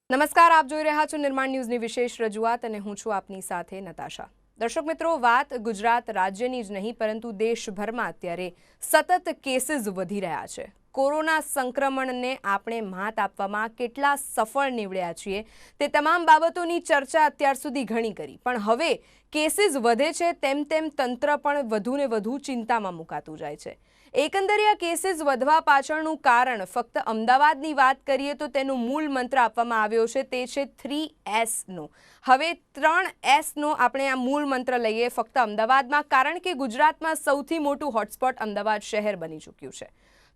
નમસ્કાર, આપ જોઈ રહ્યા છો નિર્માણ ન્યૂઝની વિશેષ રજૂઆત અને હું છું આપની સાથે નતાશા। દર્શક મિત્રો, વાત ગુજરાત રાજ્યની જ નહીં પરંતુ દેશભરમાં અત્યારે સતત કેસીસ વધી રહ્યા છે। કોરોના સંક્રમણને આપણે માત આપવામાં કેટલા સફળ નીવડ્યા છીએ તે તમામ બાબતોની ચર્ચા અત્યાર સુધી ઘણી કરી, પણ હવે કેસીસ વધે છે તેમ તેમ તંત્ર પણ વધુને વધુ ચિંતામાં મુકાતું જાય છે। એકંદરે આ કેસીસ વધવા પાછળનું કારણ ફક્ત અમદાવાદની વાત કરીએ તો તેનું મૂળ મંત્ર આપવામાં આવ્યો છે તે છે 3S નો। હવે 3S નો આપણે આ મૂળ મંત્ર લઈએ ફક્ત અમદાવાદમાં, કારણ કે ગુજરાતમાં સૌથી મોટું હોટસ્પોટ અમદાવાદ શહેર બની ચૂક્યું છે।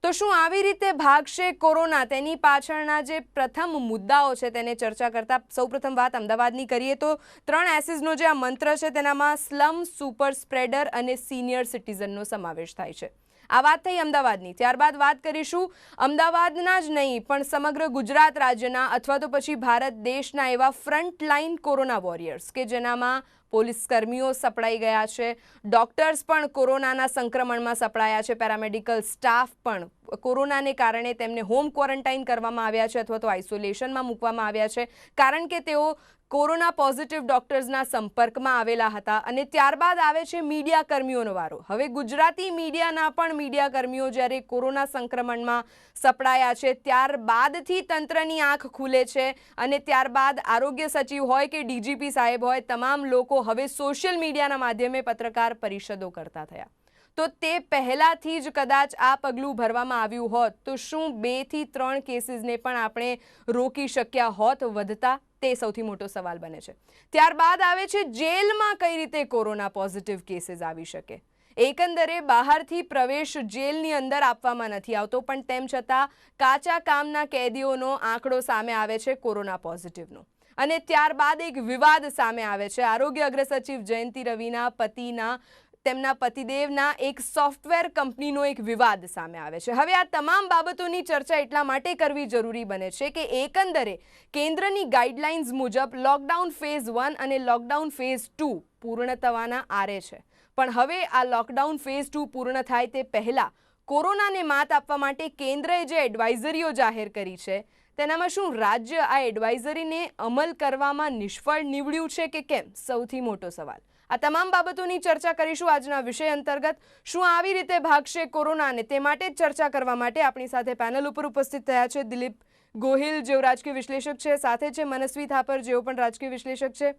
તો શું આવી રીતે ભાગશે કોરોના, તેની પાછળના જે પ્રથમ મુદ્દાઓ છે તેને ચર્ચા કરતા સૌપ્રથમ વાત અમદાવાદની કરીએ તો 3S's નો જે આ મંત્ર છે તેનામાં સ્લમ, સુપર સ્પ્રેડર અને સિનિયર સિટીઝનનો સમાવેશ થાય છે। આ વાત થઈ અમદાવાદની। ત્યારબાદ વાત કરીશું અમદાવાદના જ નહીં પણ સમગ્ર ગુજરાત રાજ્યના અથવા તો પછી ભારત દેશના એવા ફ્રન્ટલાઇન કોરોના વોરિયર્સ કે જેનામાં પોલીસ કર્મીઓ સપડાઈ ગયા છે, ડોક્ટર્સ પણ કોરોનાના સંક્રમણમાં સપડાયા છે, પેરામેડિકલ સ્ટાફ પણ કોરોનાને કારણે તેમને હોમ ક્વોરન્ટાઇન કરવામાં આવ્યા છે અથવા તો આઇસોલેશનમાં મૂકવામાં આવ્યા છે, કારણ કે તેઓ કોરોના પોઝિટિવ ડોક્ટર્સના સંપર્કમાં આવેલા હતા। અને ત્યારબાદ આવે છે મીડિયા કર્મીઓનો વારો। હવે ગુજરાતી મીડિયાના પણ મીડિયા કર્મીઓ જ્યારે કોરોના સંક્રમણમાં સપડાયા છે ત્યારબાદથી તંત્રની આંખ ખુલે છે અને ત્યારબાદ આરોગ્ય સચિવ હોય કે ડીજીપી સાહેબ હોય, તમામ લોકો હવે સોશિયલ મીડિયાના માધ્યમે પત્રકાર પરિષદો કરતા થયા। તો તે પહેલાથી જ કદાચ આ પગલું ભરવામાં આવ્યું હોત તો શું 2 થી 3 કેસીસને પણ આપણે રોકી શક્યા હોત વધતા, તે સૌથી મોટો સવાલ બને છે। ત્યારબાદ આવે છે જેલમાં કઈ રીતે કોરોના પોઝિટિવ કેસીસ આવી શકે। એકંદરે બહારથી પ્રવેશ જેલની અંદર આપવામાં નથી આવતો, પણ તેમ છતાં કાચા કામના કેદીઓનો આંકડો સામે આવે છે કોરોના પોઝિટિવનો। અને ત્યારબાદ એક વિવાદ સામે આવે છે આરોગ્ય અગ્રસચિવ જયંતિ રવિના પતિના, તેમના પતિદેવના એક સોફ્ટવેર કંપનીનો એક વિવાદ સામે આવે છે। હવે આ તમામ બાબતોની ચર્ચા એટલા માટે કરવી જરૂરી બને છે કે એકંદરે કેન્દ્રની ગાઈડલાઇન્સ મુજબ લોકડાઉન ફેઝ 1 અને લોકડાઉન ફેઝ 2 પૂર્ણ થવાના આરે છે, પણ હવે આ લોકડાઉન ફેઝ 2 પૂર્ણ થાય તે પહેલા કોરોનાને માત આપવા માટે કેન્દ્રએ જે એડવાઇઝરીઓ જાહેર કરી છે તેનામાં શું રાજ્ય આ એડવાઇઝરીને અમલ કરવામાં નિષ્ફળ નીવડ્યું છે કે કેમ, સૌથી મોટો સવાલ। આ તમામ બાબતોની ચર્ચા કરીશું આજના વિષય અંતર્ગત। શું આવી રીતે ભાગશે કોરોનાને તે માટે જ ચર્ચા કરવા માટે આપણી સાથે પેનલ ઉપર ઉપસ્થિત થયા છે દિલીપ ગોહિલ, જેઓ રાજકીય વિશ્લેષક છે, સાથે છે મનસ્વી થાપર, જેઓ પણ રાજકીય વિશ્લેષક છે,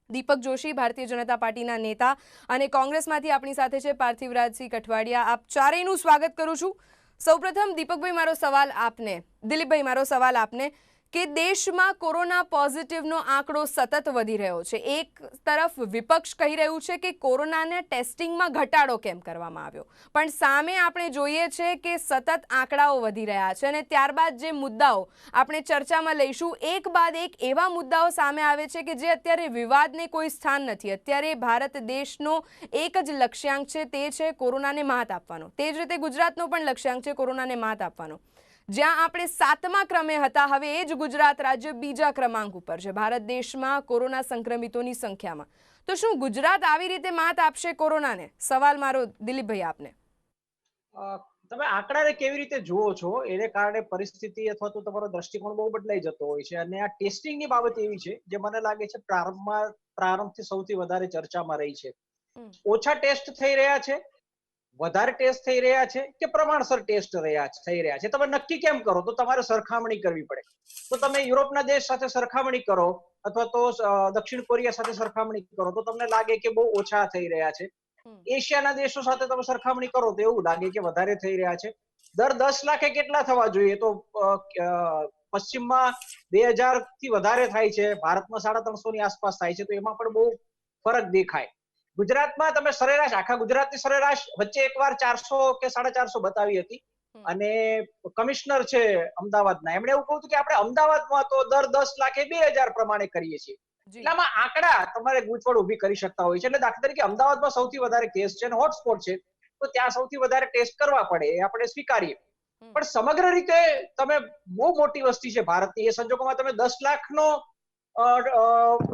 દીપક જોશી, ભારતીય જનતા પાર્ટીના નેતા, અને કોંગ્રેસમાંથી આપણી સાથે છે પાર્થિવરાજસિંહ કઠવાડિયા। આપ ચારેયનું સ્વાગત કરું છું। સૌપ્રથમ દીપકભાઈ, મારો સવાલ આપને, દિલીપભાઈ મારો સવાલ આપને કે દેશમાં કોરોના પોઝિટિવનો આંકડો સતત વધી રહ્યો છે। એક તરફ વિપક્ષ કહી રહ્યું છે કે કોરોનાના ટેસ્ટિંગમાં ઘટાડો કેમ કરવામાં આવ્યો, પણ સામે આપણે જોઈએ છે કે સતત આંકડાઓ વધી રહ્યા છે અને ત્યારબાદ જે મુદ્દાઓ આપણે ચર્ચામાં લઈશું એક બાદ એક એવા મુદ્દાઓ સામે આવે છે કે જે અત્યારે વિવાદને કોઈ સ્થાન નથી। અત્યારે ભારત દેશનો એક જ લક્ષ્યાંક છે, તે છે કોરોનાને માત આપવાનો। તે જ રીતે ગુજરાતનો પણ લક્ષ્યાંક છે કોરોનાને માત આપવાનો। જ્યાં આપણે 7મા ક્રમે હતા, હવે એ જ ગુજરાત રાજ્ય બીજા ક્રમાંક ઉપર છે ભારત દેશમાં કોરોના સંક્રમિતોની સંખ્યામાં। તો શું ગુજરાત આવી રીતે માત આપશે કોરોનાને? સવાલ મારો દિલીપભાઈ આપને। તમે આંકડાને કેવી રીતે જુઓ છો એને કારણે પરિસ્થિતિ અથવા તો તમારો દ્રષ્ટિકોણ બહુ બદલાઈ જતો હોય છે। અને આ ટેસ્ટિંગની બાબત એવી છે જે મને લાગે છે પ્રારંભથી સૌથી વધારે ચર્ચામાં રહી છે। ઓછા ટેસ્ટ થઈ રહ્યા છે, વધારે ટેસ્ટ થઈ રહ્યા છે કે પ્રમાણસર ટેસ્ટ થઈ રહ્યા છે, તમે નક્કી કેમ કરો? તો તમારે સરખામણી કરવી પડે। તો તમે યુરોપના દેશ સાથે સરખામણી કરો અથવા તો દક્ષિણ કોરિયા સાથે સરખામણી કરો તો તમને લાગે કે બહુ ઓછા થઈ રહ્યા છે। એશિયાના દેશો સાથે તમે સરખામણી કરો તો એવું લાગે કે વધારે થઈ રહ્યા છે। દર 10 લાખે કેટલા થવા જોઈએ? તો પશ્ચિમમાં 2000 થી વધારે થાય છે, ભારતમાં 350 ની આસપાસ થાય છે, તો એમાં પણ બહુ ફરક દેખાય। ગુજરાતમાં તમે સરેરાશ, આખા ગુજરાતની સરેરાશ વચ્ચે એકવાર 400 કે 450 બતાવી હતી, અને કમિશનર છે અમદાવાદના, એમણે એવું કહ્યું કે આપણે અમદાવાદમાં તો દર 10 લાખે 2000 પ્રમાણે કરીએ છીએ। એટલે આમાં આંકડા તમારે ગૂંચવણ ઊભી કરી શકતા હોય છે। એટલે દાખલા તરીકે અમદાવાદમાં સૌથી વધારે કેસ છે અને હોટસ્પોટ છે, તો ત્યાં સૌથી વધારે ટેસ્ટ કરવા પડે, એ આપણે સ્વીકારીએ। પણ સમગ્ર રીતે તમે બહુ મોટી વસ્તી છે ભારતની, એ સંજોગોમાં તમે 10 લાખનો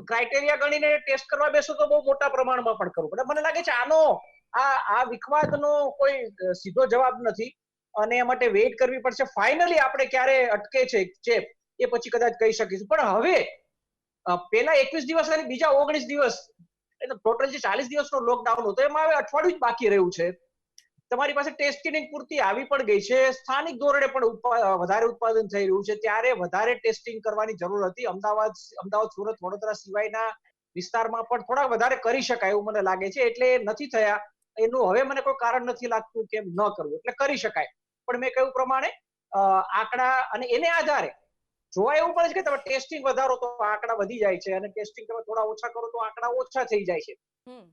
ક્રાઇટેરિયા ગણીને ટેસ્ટ કરવા બેસો તો બહુ મોટા પ્રમાણમાં પણ કરવું પડે। મને લાગે છે આનો આ વિખવાદનો કોઈ સીધો જવાબ નથી અને એ માટે વેઇટ કરવી પડશે ફાઇનલી આપણે ક્યારે અટકે છે ચેપ એ પછી કદાચ કહી શકીશું. પણ હવે પેલા 21 દિવસ અને બીજા 19 દિવસ એટલે ટોટલ જે 40 દિવસનો લોકડાઉન હતો એમાં હવે અઠવાડિયું જ બાકી રહ્યું છે. તમારી પાસે ટેસ્ટિંગ પૂરતી આવી પણ ગઈ છે, સ્થાનિક ધોરણે પણ વધારે ઉત્પાદન થઈ રહ્યું છે, ત્યારે વધારે ટેસ્ટિંગ કરવાની જરૂર હતી. અમદાવાદ, સુરત, વડોદરા સિવાયના વિસ્તારમાં પણ થોડા વધારે કરી શકાય એવું મને લાગે છે. એટલે નથી થયા એનું હવે મને કોઈ કારણ નથી લાગતું કે ન કરવું, એટલે કરી શકાય. પણ મેં કહ્યું પ્રમાણે આંકડા અને એને આધારે જોવા એવું પડે છે કે તમે ટેસ્ટિંગ વધારો તો આંકડા વધી જાય છે અને ટેસ્ટિંગ તમે થોડા ઓછા કરો તો આંકડા ઓછા થઈ જાય છે.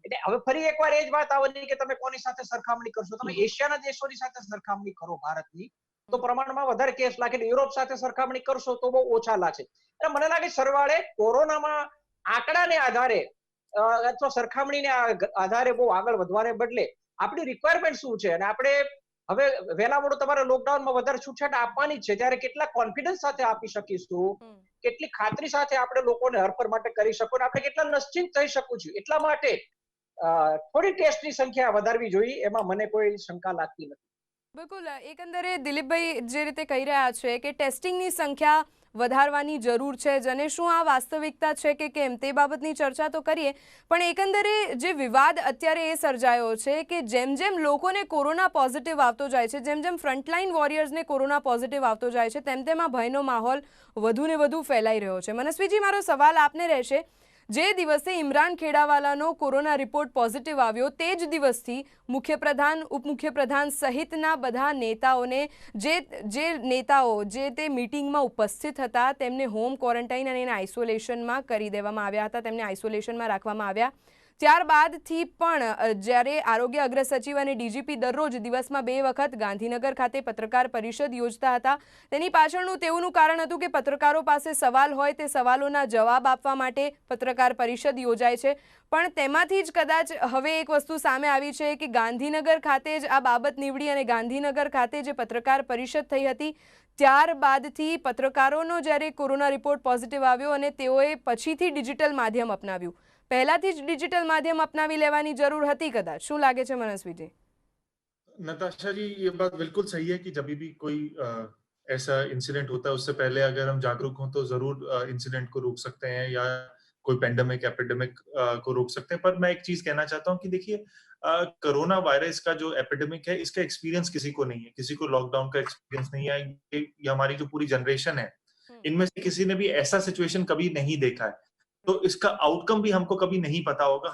એટલે હવે ફરી એકવાર એ જ વાત આવવાની કે તમે કોની સાથે સરખામણી કરશો. તમે એશિયાના દેશોની સાથે સરખામણી કરો ભારતની તો પ્રમાણમાં વધારે કેસ લાગે. યુરોપ સાથે સરખામણી કરશો તો બહુ ઓછા લાગે. એટલે મને લાગે સરવાળે કોરોનામાં આંકડાને આધારે અથવા સરખામણીને આધારે બહુ આગળ વધવાને બદલે આપણી રિક્વાયરમેન્ટ શું છે અને આપણે હવે વહેલા મોડું તમારે લોકડાઉનમાં વધારે છૂટછાટ આપવાની જ છે, ત્યારે કેટલા કોન્ફિડન્સ સાથે આપી શકીશું, કેટલી ખાતરી સાથે આપણે લોકોને હરફર માટે કરી શકો અને આપણે કેટલા નિશ્ચિંત થઈ શકું છું. એટલા માટે થોડી ટેસ્ટની સંખ્યા વધારવી જોઈએ, એમાં મને કોઈ શંકા લાગતી નથી. બિલકુલ એકંદરે દિલીપભાઈ જે રીતે કહી રહ્યા છે કે ટેસ્ટિંગની સંખ્યા વધારવાની જરૂર છે જ અને શું આ વાસ્તવિકતા છે કે કેમ તે બાબતની ચર્ચા તો કરીએ, પણ એકંદરે જે વિવાદ અત્યારે એ સર્જાયો છે કે જેમ જેમ લોકોને કોરોના પોઝિટિવ આવતો જાય છે, જેમ જેમ ફ્રન્ટલાઇન વોરિયર્સને કોરોના પોઝિટિવ આવતો જાય છે, તેમ તેમ આ ભયનો માહોલ વધુ ને વધુ ફેલાઈ રહ્યો છે. મનસ્વીજી, મારો સવાલ આપને રહેશે, જે દિવસે ઇમરાન ખેડાવાલાનો કોરોના રિપોર્ટ પોઝિટિવ આવ્યો તે જ દિવસથી મુખ્યપ્રધાન, ઉપમુખ્યપ્રધાન સહિતના બધા નેતાઓને જે નેતાઓ જે તે મીટિંગમાં ઉપસ્થિત હતા તેમને હોમ ક્વોરન્ટાઇન અને આઇસોલેશનમાં કરી દેવામાં આવ્યા હતા, તેમને આઇસોલેશનમાં રાખવામાં આવ્યા. ત્યારબાદથી પણ જ્યારે આરોગ્ય અગ્ર સચિવ અને ડીજીપી દરરોજ દિવસમાં 2 વખત ગાંધીનગર ખાતે પત્રકાર પરિષદ યોજતા હતા. તેની પાછળનું તેવું કારણ હતું કે પત્રકારો પાસે સવાલ હોય તે સવાલોના જવાબ આપવા માટે પત્રકાર પરિષદ યોજાય છે. પણ તેમાંથી જ કદાચ હવે એક વસ્તુ સામે આવી છે કે ગાંધીનગર ખાતે જ આ બાબત નીવડી અને ગાંધીનગર ખાતે જે પત્રકાર પરિષદ થઈ હતી ત્યારબાદથી પત્રકારોનો જ્યારે કોરોના રિપોર્ટ પોઝિટિવ આવ્યો અને તેઓએ પછીથી ડિજિટલ માધ્યમ અપનાવ્યું. પહેલાથી જ ડિજિટલ માધ્યમ अपनावी लेवानी जरूर हती कदाच. શું લાગે છે મનસ્વીજી? नताशा जी, ये बात बिल्कुल सही है कि जब भी कोई ऐसा इंसिडेंट होता है उससे पहले अगर हम जागरूक हों तो जरूर इंसिडेंट को रोक सकते हैं या कोई पेंडेमिक एपिडेमिक को रोक सकते हैं. पर मैं एक चीज कहना चाहता हूँ कि देखिए, कोरोना वायरस का जो एपिडेमिक है इसका एक्सपीरियंस किसी को नहीं है, किसी को लॉकडाउन का एक्सपीरियंस नहीं है. ये हमारी जो पूरी जनरेशन है इनमें से किसी ने भी ऐसा सिचुएशन कभी नहीं देखा है, तो इसका आउटकम भी हमको कभी नहीं पता होगा.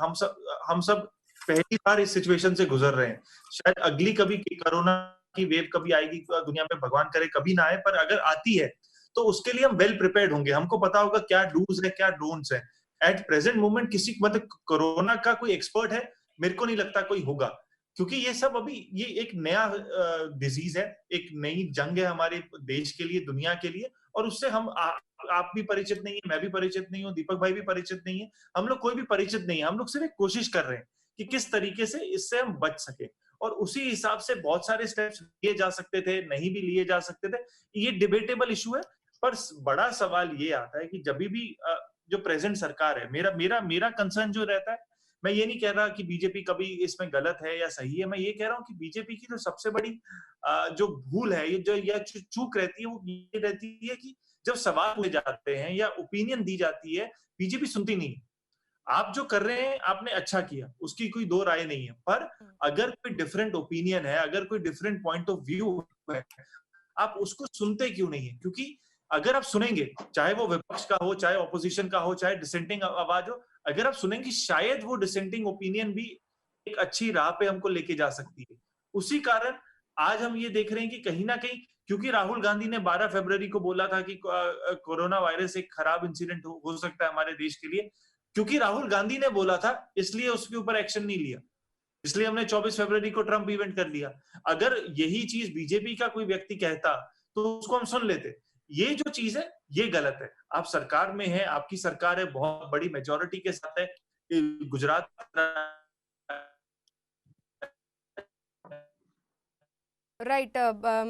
हम सब पहली बार इस सिचुएशन से गुजर रहे हैं. शायद अगली कभी कोरोना की वेव कभी आएगी दुनिया में, भगवान करे कभी ना आए, पर अगर आती है तो उसके लिए हम वेल प्रिपेयर्ड होंगे. हमको पता होगा क्या डूज है, क्या डोंट्स है. एट प्रेजेंट मोमेंट किसी मतलब कोरोना का कोई एक्सपर्ट है मेरे को नहीं लगता कोई होगा, क्योंकि ये सब अभी ये एक नया डिजीज है, एक नई जंग है हमारे देश के लिए, दुनिया के लिए. और उससे हम आप भी परिचित नहीं है, मैं भी परिचित नहीं हूँ, दीपक भाई भी परिचित नहीं है, हम लोग कोई भी परिचित नहीं है. हम लोग सिर्फ एक कोशिश कर रहे हैं कि किस तरीके से इससे हम बच सके, और उसी हिसाब से बहुत सारे स्टेप्स लिए जा सकते थे, नहीं भी लिए जा सकते थे. ये डिबेटेबल इशू है. पर बड़ा सवाल ये आता है कि जब भी जो प्रेजेंट सरकार है, मेरा मेरा मेरा कंसर्न जो रहता है, मैं ये नहीं कह रहा कि बीजेपी कभी इसमें गलत है या सही है. मैं ये कह रहा हूँ कि बीजेपी की जो सबसे बड़ी जो भूल है, ये जो या चूक रहती है, वो ये रहती है कि जब सवाल पूछे जाते हैं या ओपिनियन दी जाती है, बीजेपी सुनती नहीं है. आप जो कर रहे हैं आपने अच्छा किया, उसकी कोई दो राय नहीं है. पर अगर कोई डिफरेंट ओपिनियन है, अगर कोई डिफरेंट पॉइंट ऑफ व्यू है, आप उसको सुनते क्यों नहीं है? क्योंकि अगर आप सुनेंगे, चाहे वो विपक्ष का हो, चाहे ऑपोजिशन का हो, चाहे डिसेंटिंग आवाज हो, अगर आप सुनेंगे शायद वो डिसेंटिंग ओपिनियन भी एक अच्छी राह पे हमको लेके जा सकती है. उसी कारण आज हम ये देख रहे हैं कि कहीं ना कहीं, क्योंकि राहुल गांधी ने 12 फरवरी को बोला था कि कोरोना वायरस एक खराब इंसिडेंट हो सकता है हमारे देश के लिए, क्योंकि राहुल गांधी ने बोला था इसलिए उसके ऊपर एक्शन नहीं लिया, इसलिए हमने 24 फरवरी को ट्रंप इवेंट कर दिया. अगर यही चीज बीजेपी का कोई व्यक्ति कहता तो उसको हम सुन लेते. ये जो चीज है ये गलत है. आप सरकार में है, आपकी सरकार है, बहुत बड़ी मेजोरिटी के साथ है. गुजरात રાઈટ.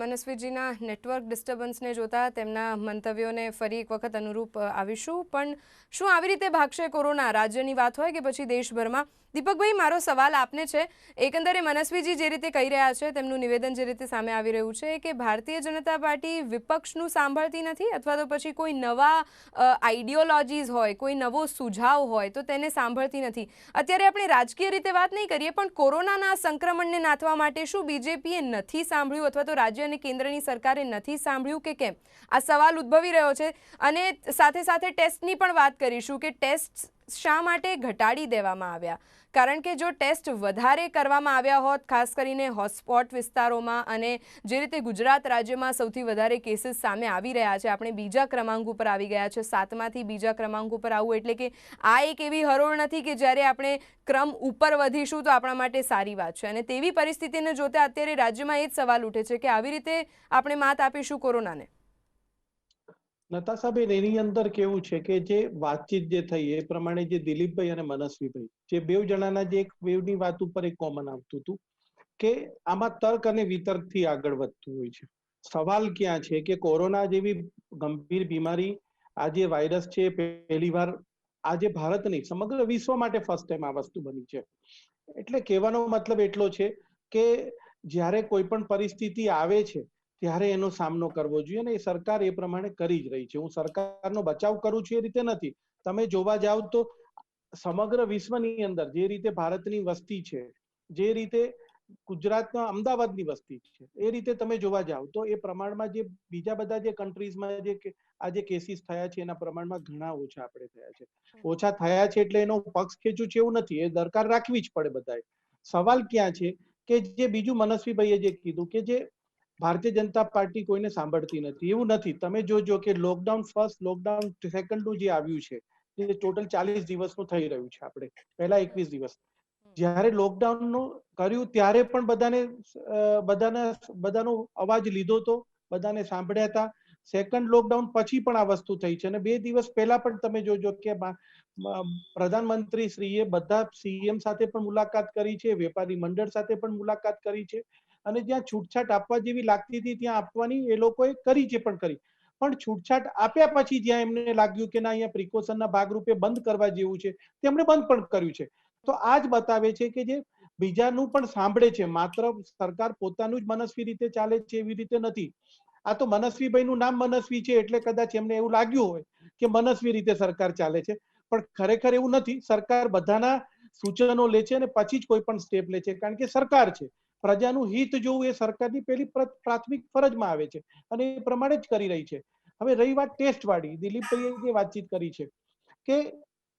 મનસ્વીજીના નેટવર્ક ડિસ્ટર્બન્સને જોતા તેમના મંતવ્યોને ફરી એક વખત અનુરૂપ આવીશું. પણ શું આવી રીતે ભાગશે કોરોના? રાજ્યની વાત હોય કે પછી દેશભરમાં દીપકભાઈ, મારો સવાલ આપને છે. એકંદરે મનસ્વીજી જે રીતે કહી રહ્યા છે, તેમનું નિવેદન જે રીતે સામે આવી રહ્યું છે કે ભારતીય જનતા પાર્ટી વિપક્ષનું સાંભળતી નથી, અથવા તો પછી કોઈ નવા આઈડિયોલોજીઝ હોય, કોઈ નવો સુઝાવ હોય તો તેને સાંભળતી નથી. અત્યારે આપણે રાજકીય રીતે વાત નહીં કરીએ, પણ કોરોનાના સંક્રમણને નાથવા માટે શું બીજેપીએ નથી સાંભળ્યું, અથવા તો રાજ્ય અને કેન્દ્રની સરકારે નથી સાંભળ્યું કે કેમ? આ સવાલ ઉદ્ભવી રહ્યો છે. અને સાથે સાથે ટેસ્ટની પણ વાત કરીશું કે ટેસ્ટ શા માટે ઘટાડી દેવામાં આવ્યા? કારણ કે જો ટેસ્ટ વધારે કરવામાં આવ્યા હોત, ખાસ કરીને હોટસ્પોટ વિસ્તારોમાં, અને જે રીતે ગુજરાત રાજ્યમાં સૌથી વધારે કેસીસ સામે આવી રહ્યા છે, આપણે બીજા ક્રમાંક ઉપર આવી ગયા છે, 7માંથી બીજા ક્રમાંક ઉપર આવવું એટલે કે આ એક એવી હરોળ નથી કે જ્યારે આપણે ક્રમ ઉપર વધીશું તો આપણા માટે સારી વાત છે. અને તેવી પરિસ્થિતિને જોતા અત્યારે રાજ્યમાં એ જ સવાલ ઉઠે છે કે આવી રીતે આપણે માત આપીશું કોરોનાને? નતાશાબેન, એની અંદર કેવું છે કે જે વાતચીત જે થઈ એ પ્રમાણે જે દિલીપભાઈ અને મનસ્વીભાઈ, જે બેવ જણાના જે એક બેવની વાત ઉપર એક કોમન આવતું હતું કે આમાં તર્ક અને વિતર્કથી આગળ વધતું હોય છે. સવાલ ક્યાં છે કે કોરોના જેવી ગંભીર બીમારી, આ જે વાયરસ છે, પહેલી વાર આજે ભારત નહીં સમગ્ર વિશ્વ માટે ફર્સ્ટ ટાઈમ આ વસ્તુ બની છે. એટલે કહેવાનો મતલબ એટલો છે કે જ્યારે કોઈ પણ પરિસ્થિતિ આવે છે ત્યારે એનો સામનો કરવો જોઈએ, અને એ સરકાર એ પ્રમાણે કરી જ રહી છે. હું સરકારનો બચાવ કરું છું એ રીતે નથી. તમે જોવા જાવ તો સમગ્ર વિશ્વની અંદર જે રીતે ભારતની વસ્તી છે, જે રીતે ગુજરાતના અમદાવાદની વસ્તી છે, એ રીતે તમે જોવા જાવ તો એ પ્રમાણમાં જે બીજા બધા જે કન્ટ્રીઝમાં જે આજે કેસીસ થયા છે એના પ્રમાણમાં ઘણા ઓછા આપણે થયા છે. ઓછા થયા છે એટલે એનો પક્ષ ખેંચું છે એવું નથી, એ દરકાર રાખવી જ પડે બધાએ. સવાલ ક્યાં છે કે જે બીજું મનસ્વીભાઈએ જે કીધું કે જે ભારતીય જનતા પાર્ટી કોઈને સાંભળતી નથી, એવું નથી. તમે જોજો કે લોકડાઉન ફર્સ્ટ, લોકડાઉન સેકન્ડનું જે આવ્યું છે, જે ટોટલ 40 દિવસનું થઈ રહ્યું છે, આપણે પહેલા 21 દિવસ જ્યારે લોકડાઉનનું કર્યું ત્યારે પણ બધાનો અવાજ લીધો તો, બધાને સાંભળ્યા હતા. સેકન્ડ લોકડાઉન પછી પણ આ વસ્તુ થઈ છે, અને 2 દિવસ પહેલા પણ તમે જોજો કે પ્રધાનમંત્રી શ્રીએ બધા સીએમ સાથે પણ મુલાકાત કરી છે, વેપારી મંડળ સાથે પણ મુલાકાત કરી છે, અને જ્યાં છૂટછાટ આપવા જેવી લાગતી હતી ત્યાં આપવાની એ લોકોએ કરી છે પણ કરી. પણ છૂટછાટ આપ્યા પછી જ્યાં એમને લાગ્યું કે ના અહીંયા પ્રિકોશનના ભાગરૂપે બંધ કરવા જેવું છે, તેમણે બંધ પણ કર્યું છે. તો આ જ બતાવે છે કે જે બીજાનું પણ સાંભળે છે, માત્ર સરકાર પોતાનું જ મનસ્વી રીતે ચાલે છે એવી રીતે નથી. આ તો મનસ્વીભાઈનું નામ મનસ્વી છે એટલે કદાચ એમને એવું લાગ્યું હોય કે મનસ્વી રીતે સરકાર ચાલે છે, પણ ખરેખર એવું નથી. સરકાર બધાના સૂચનો લે છે અને પછી જ કોઈ પણ સ્ટેપ લે છે, કારણ કે સરકાર છે. પ્રજાનું હિત જોવું એ સરકારની પહેલી પ્રાથમિક ફરજમાં આવે છે, અને એ પ્રમાણે જ કરી રહી છે. હવે રહી વાત ટેસ્ટ વાળી, દિલીપભાઈએ જે વાતચીત કરી છે કે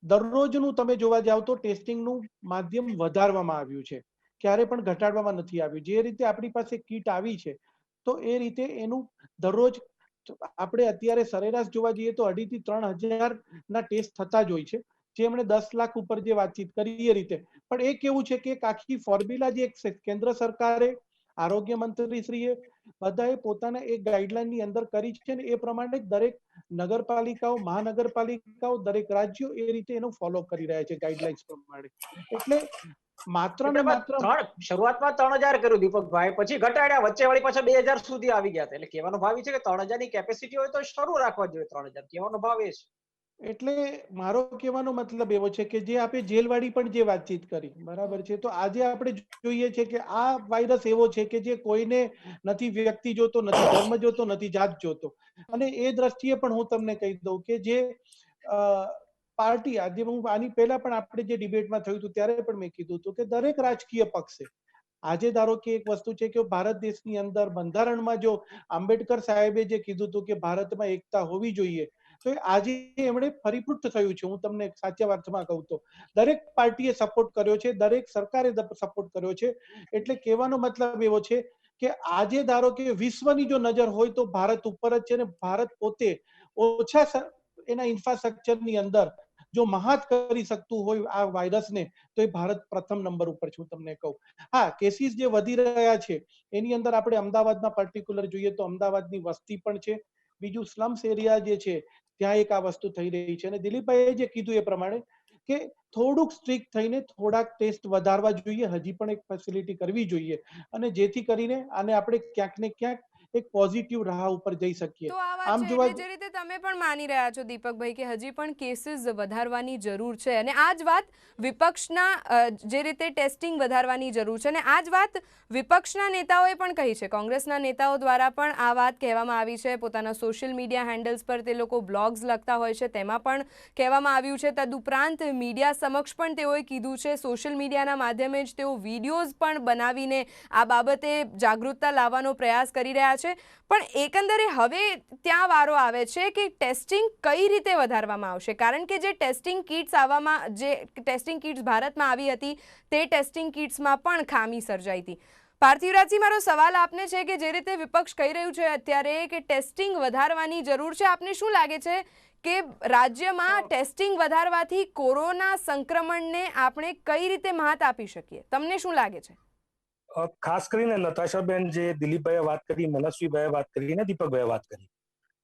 દરરોજનું તમે જોવા જાવ તો ટેસ્ટિંગનું માધ્યમ વધારવામાં આવ્યું છે, ક્યારે પણ ઘટાડવામાં નથી આવ્યું. જે રીતે આપણી પાસે કીટ આવી છે તો એ રીતે એનું દરરોજ આપણે અત્યારે સરેરાશ જોવા જઈએ તો 2.5 થી 3 હજાર ના ટેસ્ટ થતા જ હોય છે, જે એમણે 10 લાખ ઉપર જે વાતચીત કરી એ રીતે. પણ એ કેવું છે કે એક આખી ફોર્મ્યુલા જે કેન્દ્ર સરકારે, આરોગ્ય મંત્રી શ્રીએ બધાએ પોતાના એક ગાઈડલાઈનની અંદર કરી છે, ને એ પ્રમાણે દરેક નગરપાલિકાઓ, મહાનગરપાલિકાઓ, દરેક રાજ્યો એ રીતે એનો ફોલો કરી રહ્યા છે ગાઈડલાઈન્સ પ્રમાણે. એટલે માત્ર ને માત્ર શરૂઆતમાં 3,000 કર્યું દીપકભાઈ, પછી ઘટાડ્યા, વચ્ચે વળી પાછા 2,000 સુધી આવી ગયા હતા. એટલે કહેવાનો ભાવ એ છે કે 3,000 ની કેપેસિટી હોય તો શરૂ રાખવા જોઈએ 3,000. કહેવાનો ભાવ એ છે. એટલે મારો કહેવાનો મતલબ એવો છે કે જે આપણે જેલવાળી પણ જે વાતચીત કરી, બરાબર છે, તો આજે આપણે જોઈએ છે કે આ વાયરસ એવો છે કે જે કોઈને નથી વ્યક્તિ જોતો, નથી ધર્મ જોતો, નથી જાત જોતો. અને એ દ્રષ્ટિએ પણ હું તમને કહી દઉં કે જે પાર્ટી, આજે હું આની પહેલા પણ આપણે જે ડિબેટમાં થયું હતું ત્યારે પણ મેં કીધું હતું કે દરેક રાજકીય પક્ષે આજે ધારો કે એક વસ્તુ છે કે ભારત દેશની અંદર બંધારણમાં જો આંબેડકર સાહેબે જે કીધું હતું કે ભારતમાં એકતા હોવી જોઈએ, તો આજે એમણે પરિપૂર્ણ થયું છે. હું તમને સાચા અર્થમાં કહું તો દરેક પાર્ટીએ સપોર્ટ કર્યો છે, દરેક સરકારે સપોર્ટ કર્યો છે. એટલે કહેવાનો મતલબ એવો છે કે આજે ધારો કે વિશ્વની જો નજર હોય તો ભારત ઉપર જ છે, ને ભારત પોતે ઓછા એના ઇન્ફ્રાસ્ટ્રક્ચરની અંદર જો મહાત કરી શકતું હોય આ વાયરસને, તો એ ભારત પ્રથમ નંબર ઉપર છે, હું તમને કહું. હા, કેસીસ જે વધી રહ્યા છે એની અંદર આપણે અમદાવાદમાં પર્ટિક્યુલર જોઈએ તો અમદાવાદની વસ્તી પણ છે, બીજું સ્લમ્સ એરિયા જે છે ત્યાં એક આ વસ્તુ થઈ રહી છે. અને દિલીપભાઈએ જે કીધું એ પ્રમાણે કે થોડુંક સ્ટ્રિક્ટ થઈને થોડાક ટેસ્ટ વધારવા જોઈએ, હજી પણ એક ફેસિલિટી કરવી જોઈએ, અને જેથી કરીને આને આપણે ક્યાંક ને ક્યાંક એક પોઝિટિવ રાહ ઉપર જઈ શકીએ. તો આ વાત આમ છે, જોવા એટલે જે રીતે તમે પણ માની રહ્યા છો દીપકભાઈ કે હજી પણ કેસીસ વધારવાની જરૂર છે, અને આ જ વાત વિપક્ષના જે રીતે ટેસ્ટિંગ વધારવાની જરૂર છે, અને આ જ વાત વિપક્ષના નેતાઓએ પણ કહી છે. કોંગ્રેસના નેતાઓ દ્વારા પણ આ વાત કહેવામાં આવી છે. પોતાના સોશિયલ મીડિયા હેન્ડલ્સ પર તે લોકો બ્લોગ્સ લખતા હોય છે, તેમાં પણ કહેવામાં આવ્યું છે. તદુપરાંત મીડિયા સમક્ષ પણ તેઓએ કીધું છે. સોશિયલ મીડિયાના માધ્યમે જ તેઓ વિડીયોઝ પણ બનાવીને આ બાબતે જાગૃતતા લાવવાનો પ્રયાસ કરી રહ્યા છે. પણ એકંદરે હવે ત્યાં વારો આવે છે કે ટેસ્ટિંગ કઈ રીતે વધારવામાં આવશે, કારણ કે જે ટેસ્ટિંગ કિટ્સ ભારતમાં આવી હતી તે ટેસ્ટિંગ કિટ્સમાં પણ ખામી સર્જાઈ હતી. પાર્થિવરાજજી, મારો સવાલ આપને છે કે જે રીતે વિપક્ષ કહી રહ્યું છે અત્યારે કે ટેસ્ટિંગ વધારવાની જરૂર છે, આપને શું લાગે છે કે રાજ્યમાં ટેસ્ટિંગ વધારવાથી કોરોના સંક્રમણને આપણે કઈ રીતે માત આપી શકીએ? તમને શું લાગે છે? ખાસ કરીને નતાશાબેન, જે દિલીપભાઈએ વાત કરી, મનસ્વીભાઈએ વાત કરી અને દીપકભાઈએ વાત કરી,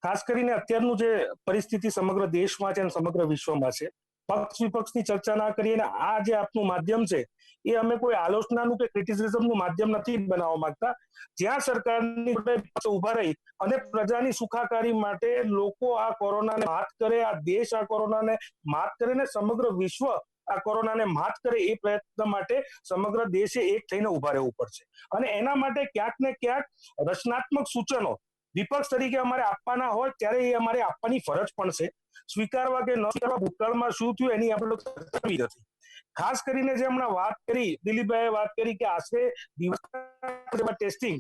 ખાસ કરીને અત્યારનું જે પરિસ્થિતિ સમગ્ર દેશમાં છે અને સમગ્ર વિશ્વમાં છે, પક્ષ વિપક્ષની ચર્ચા ના કરીએ. અને આ જે આપનું માધ્યમ છે એ અમે કોઈ આલોચનાનું કે ક્રિટિસિઝમનું માધ્યમ નથી બનાવવા માંગતા. જ્યાં સરકારની ઉભા રહી અને પ્રજાની સુખાકારી માટે લોકો આ કોરોનાને માત કરે, આ દેશ આ કોરોનાને માત કરે ને સમગ્ર વિશ્વ આ કોરોનાને માત કરે, એ પ્રયત્ન માટે સમગ્ર દેશે એક થઈને ઉભા રહેવું પડશે. અને એના માટે ક્યાંક ને ક્યાંક રચનાત્મક સૂચનો વિપક્ષ તરીકે અમારે આપવાના હોય ત્યારે એ અમારે આપવાની ફરજ પણ છે. સ્વીકારવા કે ન સ્વીકારવા, ભૂતકાળમાં શું થયું એની આપણે ચર્ચા નથી. ખાસ કરીને જે હમણાં વાત કરી, દિલીપભાઈએ વાત કરી કે આશરે દિવસ ટેસ્ટિંગ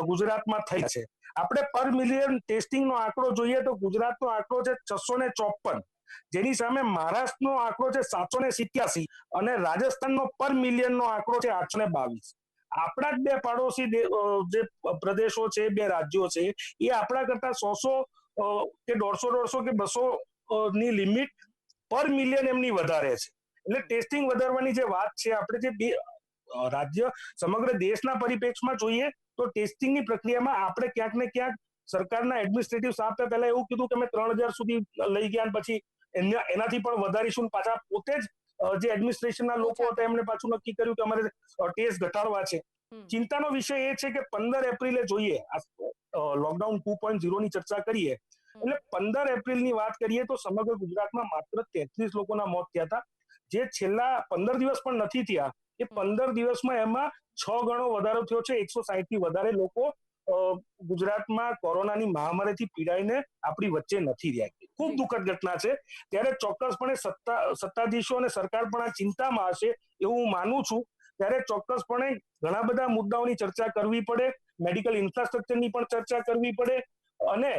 ગુજરાતમાં થઈ છે. આપણે પર મિલિયન ટેસ્ટિંગનો આંકડો જોઈએ તો ગુજરાતનો આંકડો છે 654, જેની સામે મહારાષ્ટ્રનો આંકડો છે 787 અને રાજસ્થાનનો પર મિલિયનનો આંકડો છે 822. આપણા જ બે પાડોશી જે પ્રદેશો છે, બે રાજ્યો છે, એ આપણા કરતા 100 કે 150 કે 200 ની લિમિટ પર મિલિયન એમની વધારે છે. એટલે ટેસ્ટિંગ વધારવાની જે વાત છે, આપણે જે બે રાજ્ય સમગ્ર દેશના પરિપ્રેક્ષમાં જોઈએ તો ટેસ્ટિંગની પ્રક્રિયામાં આપણે ક્યાંક ને ક્યાંક સરકારના એડમિનિસ્ટ્રેટિવ સ્ટાફે પહેલા એવું કીધું કે અમે 3000 સુધી લઈ ગયા, પછી એનાથી પણ વધારીશું. પાછા પોતે જ જે એડમિનિસ્ટ્રેશનના લોકો હતા એમણે પાછું નક્કી કર્યું કે અમારે ટેસ્ટ ઘટાડવા છે. ચિંતાનો વિષય એ છે કે 15 એપ્રિલે જોઈએ, લોકડાઉન 2.0 ની ચર્ચા કરીએ એટલે 15 એપ્રિલની વાત કરીએ તો સમગ્ર ગુજરાતમાં માત્ર 33 લોકોના મોત થયા હતા. જે છેલ્લા 15 દિવસ પણ નથી થયા, એ 15 દિવસમાં એમાં 6 ગણો વધારો થયો છે. 160 થી વધારે લોકો ગુજરાતમાં કોરોનાની મહામારીથી પીડાઈને આપણી વચ્ચે નથી રહ્યા. ખૂબ દુઃખદ ઘટના છે. ત્યારે ચોક્કસપણે સત્તાધીશો અને સરકાર પણ આ ચિંતામાં હશે એવું હું માનું છું. ત્યારે ચોક્કસપણે ઘણા બધા મુદ્દાઓની ચર્ચા કરવી પડે, મેડિકલ ઇન્ફ્રાસ્ટ્રક્ચરની પણ ચર્ચા કરવી પડે, અને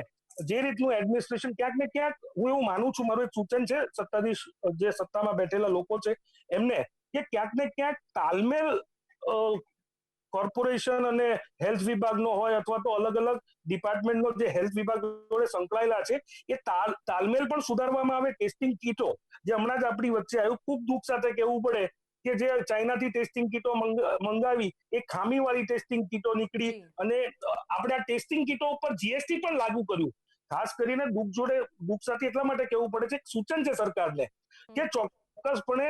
જે રીતનું એડમિનિસ્ટ્રેશન ક્યાંક ને ક્યાંક હું એવું માનું છું, મારું એક સૂચન છે સત્તાધીશ જે સત્તામાં બેઠેલા લોકો છે એમને, કે ક્યાંક ને ક્યાંક તાલમેલ કોર્પોરેશન અને હેલ્થ વિભાગનો હોય અથવા તો અલગ અલગ ડિપાર્ટમેન્ટનો જે હેલ્થ વિભાગ જોડે સંકળાયેલા છે એ તાલમેલ પણ સુધારવામાં આવે. ટેસ્ટિંગ કીટો જે હમણાં જ આપણી વચ્ચે આવ્યું, ખૂબ દુઃખ સાથે કહેવું પડે કે જે ચાઇનાથી ટેસ્ટિંગ કીટો મંગાવી એ ખામીવાળી ટેસ્ટિંગ કીટો નીકળી, અને આપણે આ ટેસ્ટિંગ કીટો ઉપર જીએસટી પણ લાગુ કર્યું. ખાસ કરીને દુઃખ સાથે એટલા માટે કહેવું પડે છે, સૂચન છે સરકારને કે ચોક્કસપણે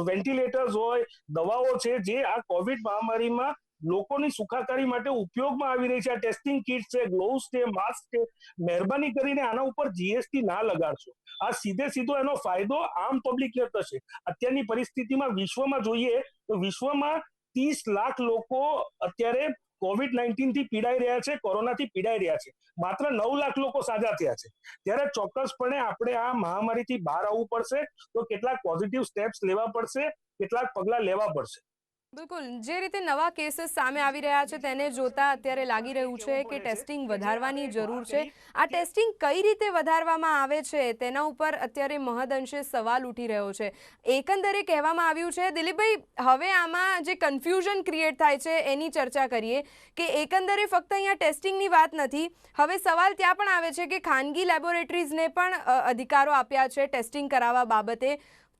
વેન્ટિલેટર્સ હોય, દવાઓ છે જે આ કોવિડ મહામારીમાં લોકોની સુખાકારી માટે ઉપયોગમાં આવી રહી છે, આ ટેસ્ટિંગ કિટ છે, ગ્લોવ્સ છે, માસ્ક છે, મહેરબાની કરીને આના ઉપર જીએસટી ના લગાડશો. આ સીધો એનો ફાયદો આમ પબ્લિકને થશે. અત્યારની પરિસ્થિતિમાં વિશ્વમાં જોઈએ તો વિશ્વમાં 30 લાખ લોકો અત્યારે COVID-19 થી પીડાઈ રહ્યા છે, કોરોનાથી પીડાઈ રહ્યા છે. માત્ર 9 લાખ લોકો સાજા થયા છે. ત્યારે ચોક્કસપણે આપણે આ મહામારીથી બહાર આવવું પડશે, તો કેટલાક પોઝિટિવ સ્ટેપ્સ લેવા પડશે, કેટલાક પગલાં લેવા પડશે. બિલકુલ, જે રીતે નવા કેસીસ સામે આવી રહ્યા છે તેને જોતા અત્યારે લાગી રહ્યું છે કે ટેસ્ટિંગ વધારવાની જરૂર છે. આ ટેસ્ટિંગ કઈ રીતે વધારવામાં આવે છે તેના ઉપર અત્યારે મહદઅંશે સવાલ ઉઠી રહ્યો છે. એકંદરે કહેવામાં આવ્યું છે, દિલીપભાઈ, હવે આમાં જે કન્ફ્યુઝન ક્રિએટ થાય છે એની ચર્ચા કરીએ કે એકંદરે ફક્ત અહીંયા ટેસ્ટિંગની વાત નથી. હવે સવાલ ત્યાં પણ આવે છે કે ખાનગી લેબોરેટરીઝને પણ અધિકારો આપ્યા છે ટેસ્ટિંગ કરાવવા બાબતે.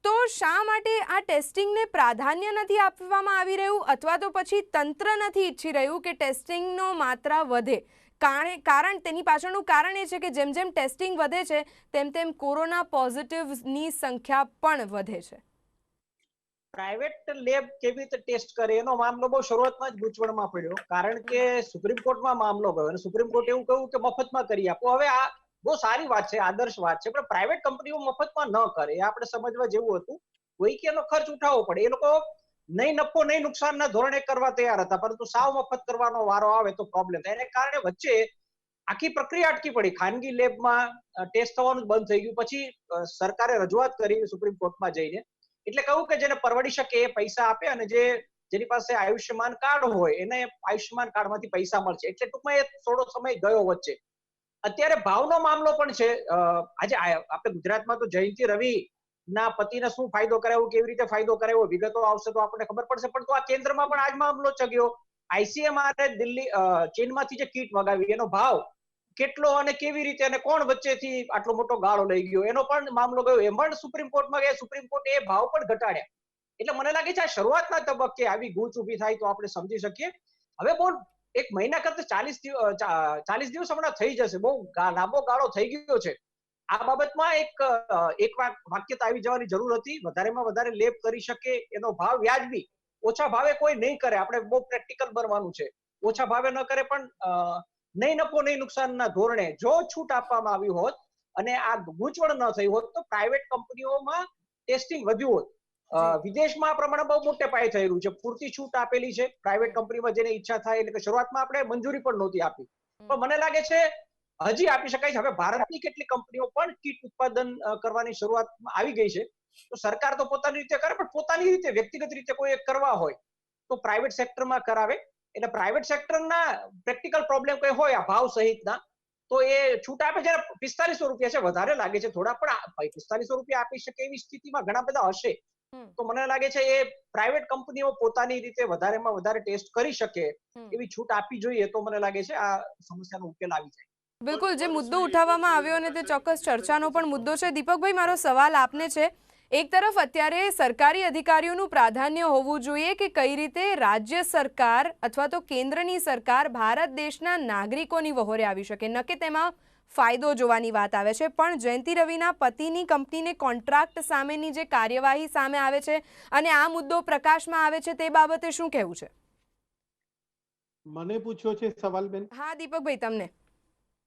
તો શા માટે આ ટેસ્ટિંગને પ્રાધાન્ય નથી આપવામાં આવી રહ્યું, અથવા તો પછી તંત્ર નથી ઈચ્છી રહ્યું કે ટેસ્ટિંગનો માત્રા વધે? કારણ તેની પાછળનું કારણ એ છે કે જેમ જેમ ટેસ્ટિંગ વધે છે તેમ તેમ કોરોના પોઝિટિવની સંખ્યા પણ વધે છે. પ્રાઇવેટ લેબ કેવી રીતે ટેસ્ટ કરે એનો મામલો બહુ શરૂઆતમાં જ ગૂંચવણમાં પડ્યો, કારણ કે સુપ્રીમ કોર્ટમાં મામલો ગયો અને સુપ્રીમ કોર્ટે એવું કહ્યું કે મફતમાં કરી આપો. હવે આ બહુ સારી વાત છે, આદર્શ વાત છે, પણ પ્રાઇવેટ કંપનીઓ મફતમાં ન કરે, એ આપણે સમજવા જેવું હતું. કોઈકે એનો ખર્ચ ઉઠાવવો પડે. એ લોકો નહીં નફો નહીં નુકસાનના ધોરણે કરવા તૈયાર હતા, પરંતુ સાવ મફત કરવાનો વારો આવે તો પ્રોબ્લેમ થાય. એને કારણે વચ્ચે આખી પ્રક્રિયા અટકી પડી. ખાનગી લેબમાં ટેસ્ટ થવાનું બંધ થઈ ગયું. પછી સરકારે રજૂઆત કરી સુપ્રીમ કોર્ટમાં જઈને, એટલે કહ્યું કે જેને પરવડી શકે એ પૈસા આપે, અને જેની પાસે આયુષ્યમાન કાર્ડ હોય એને આયુષ્યમાન કાર્ડમાંથી પૈસા મળશે. એટલે ટૂંકમાં એ થોડો સમય ગયો વચ્ચે. અત્યારે ભાવનો મામલો પણ છે. આજે આપણે ગુજરાતમાં તો જયંતિ રવિ ના પતિને શું ફાયદો કરાવ્યો, કેવી રીતે ફાયદો કરાવ્યો, વિગતો આવશે તો આપણને ખબર પડશે. પણ તો આ કેન્દ્રમાં પણ આજ મામલો ચગ્યો. આઈસીએમઆર દિલ્હી ચીનમાંથી જે કીટ મગાવી એનો ભાવ કેટલો અને કેવી રીતે અને કોણ વચ્ચેથી આટલો મોટો ગાળો લઈ ગયો, એનો પણ મામલો ગયો. એમ પણ સુપ્રીમ કોર્ટમાં ગયા, સુપ્રીમ કોર્ટે એ ભાવ પણ ઘટાડ્યા. એટલે મને લાગે છે આ શરૂઆતના તબક્કે આવી ગૂંચ ઉભી થાય તો આપણે સમજી શકીએ. હવે બહુ એક મહિના કરતા 40 દિવસ હમણાં થઈ જશે, બહુ લાંબો ગાળો થઈ ગયો છે. આ બાબતમાં એક વાક્યતા આવી જવાની જરૂર હતી. વધારેમાં વધારે લેબ કરી શકે, એનો ભાવ વ્યાજબી, ઓછા ભાવે કોઈ નહીં કરે. આપણે બહુ પ્રેક્ટિકલ બનવાનું છે. ઓછા ભાવે ન કરે, પણ નહીં નફો નહીં નુકસાનના ધોરણે જો છૂટ આપવામાં આવી હોત અને આ ગૂંચવણ ન થઈ હોત તો પ્રાઇવેટ કંપનીઓમાં ટેસ્ટિંગ વધ્યું હોત. વિદેશમાં આ પ્રમાણે બહુ મોટે પાયે થઈ રહ્યું છે. પૂરતી છૂટ આપેલી છે પ્રાઇવેટ કંપનીમાં, જેને ઈચ્છા થાય. એટલે કે શરૂઆતમાં આપણે મંજૂરી પણ નહોતી આપી, પણ મને લાગે છે હજી આપી શકાય છે. હવે ભારતની કેટલી કંપનીઓ પણ કીટ ઉત્પાદન કરવાની શરૂઆતમાં આવી ગઈ છે. તો સરકાર તો પોતાની રીતે કરે, પણ પોતાની રીતે વ્યક્તિગત રીતે કોઈ કરવા હોય તો પ્રાઇવેટ સેક્ટરમાં કરાવે. એટલે પ્રાઇવેટ સેક્ટરના પ્રેક્ટિકલ પ્રોબ્લેમ કોઈ હોય આ ભાવ સહિતના, તો એ છૂટ આપે. જયારે 4500 રૂપિયા છે, વધારે લાગે છે થોડા, પણ 4500 રૂપિયા આપી શકે એવી સ્થિતિમાં ઘણા બધા હશે. તો મને લાગે છે એ પ્રાઇવેટ કંપનીઓ પોતાની રીતે વધારેમાં વધારે ટેસ્ટ કરી શકે એવી છૂટ આપવી જોઈએ. તો મને લાગે છે આ સમસ્યાનો ઉકેલ આવી જાય. બિલકુલ, જે મુદ્દો ઉઠાવવામાં આવ્યો અને તે ચોક્કસ ચર્ચાનો પણ મુદ્દો છે. દીપકભાઈ, મારો સવાલ આપને છે, એક તરફ અત્યારે સરકારી અધિકારીઓનું પ્રાધાન્ય હોવું જોઈએ કે કઈ રીતે રાજ્ય સરકાર અથવા તો કેન્દ્રની સરકાર ભારત દેશના નાગરિકોની વહોરે આવી શકે, ન કે તેમાં ફાયદો જોવાની વાત આવે છે. પણ જયંતિ રવિના પતિની કંપનીને કોન્ટ્રાક્ટ સામેની જે કાર્યવાહી સામે આવે છે અને આ મુદ્દો પ્રકાશમાં આવે છે, તે બાબતે શું કહેવું છે? મને પૂછ્યો છે સવાલ બેન? હા દીપકભાઈ, તમને.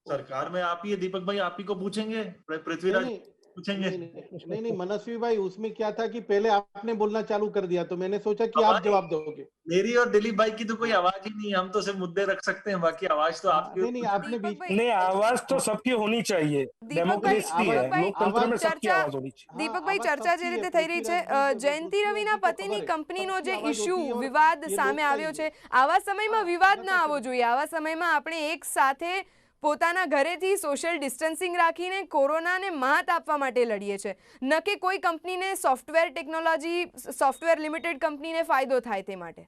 सरकार में आप ही है दीपक भाई, आप ही को पूछेंगे, पृथ्वीराज पूछेंगे। नहीं मनस्वी भाई, उसमें क्या था कि पहले आपने बोलना चालू कर दिया तो मैंने सोचा कि आप जवाब दोगे। मेरी और दिलीप भाई की तो कोई आवाज ही नहीं है, हम तो सिर्फ मुद्दे रख सकते हैं, बाकी आवाज तो आपकी। नहीं आपने बीच नहीं, आवाज तो सबकी होनी चाहिए, डेमोक्रेसी है, लोकतंत्र में सबकी आवाज होनी चाहिए। દીપકભાઈ, ચર્ચા જે રીતે થઈ રહી છે, જયંતિ રવિના પતિની કંપનીનો જે ઇશ્યુ, વિવાદ સામે આવ્યો છે, આવા સમયમાં વિવાદ ના આવવો જોઈએ. આવા સમયમાં આપણે એક સાથે પોતાના ઘરેથી સોશિયલ ડિસ્ટન્સિંગ રાખીને કોરોનાને માત આપવા માટે લડીએ છીએ, ન કે કોઈ કંપનીને સોફ્ટવેર લિમિટેડ કંપનીને ફાયદો થાય તે માટે.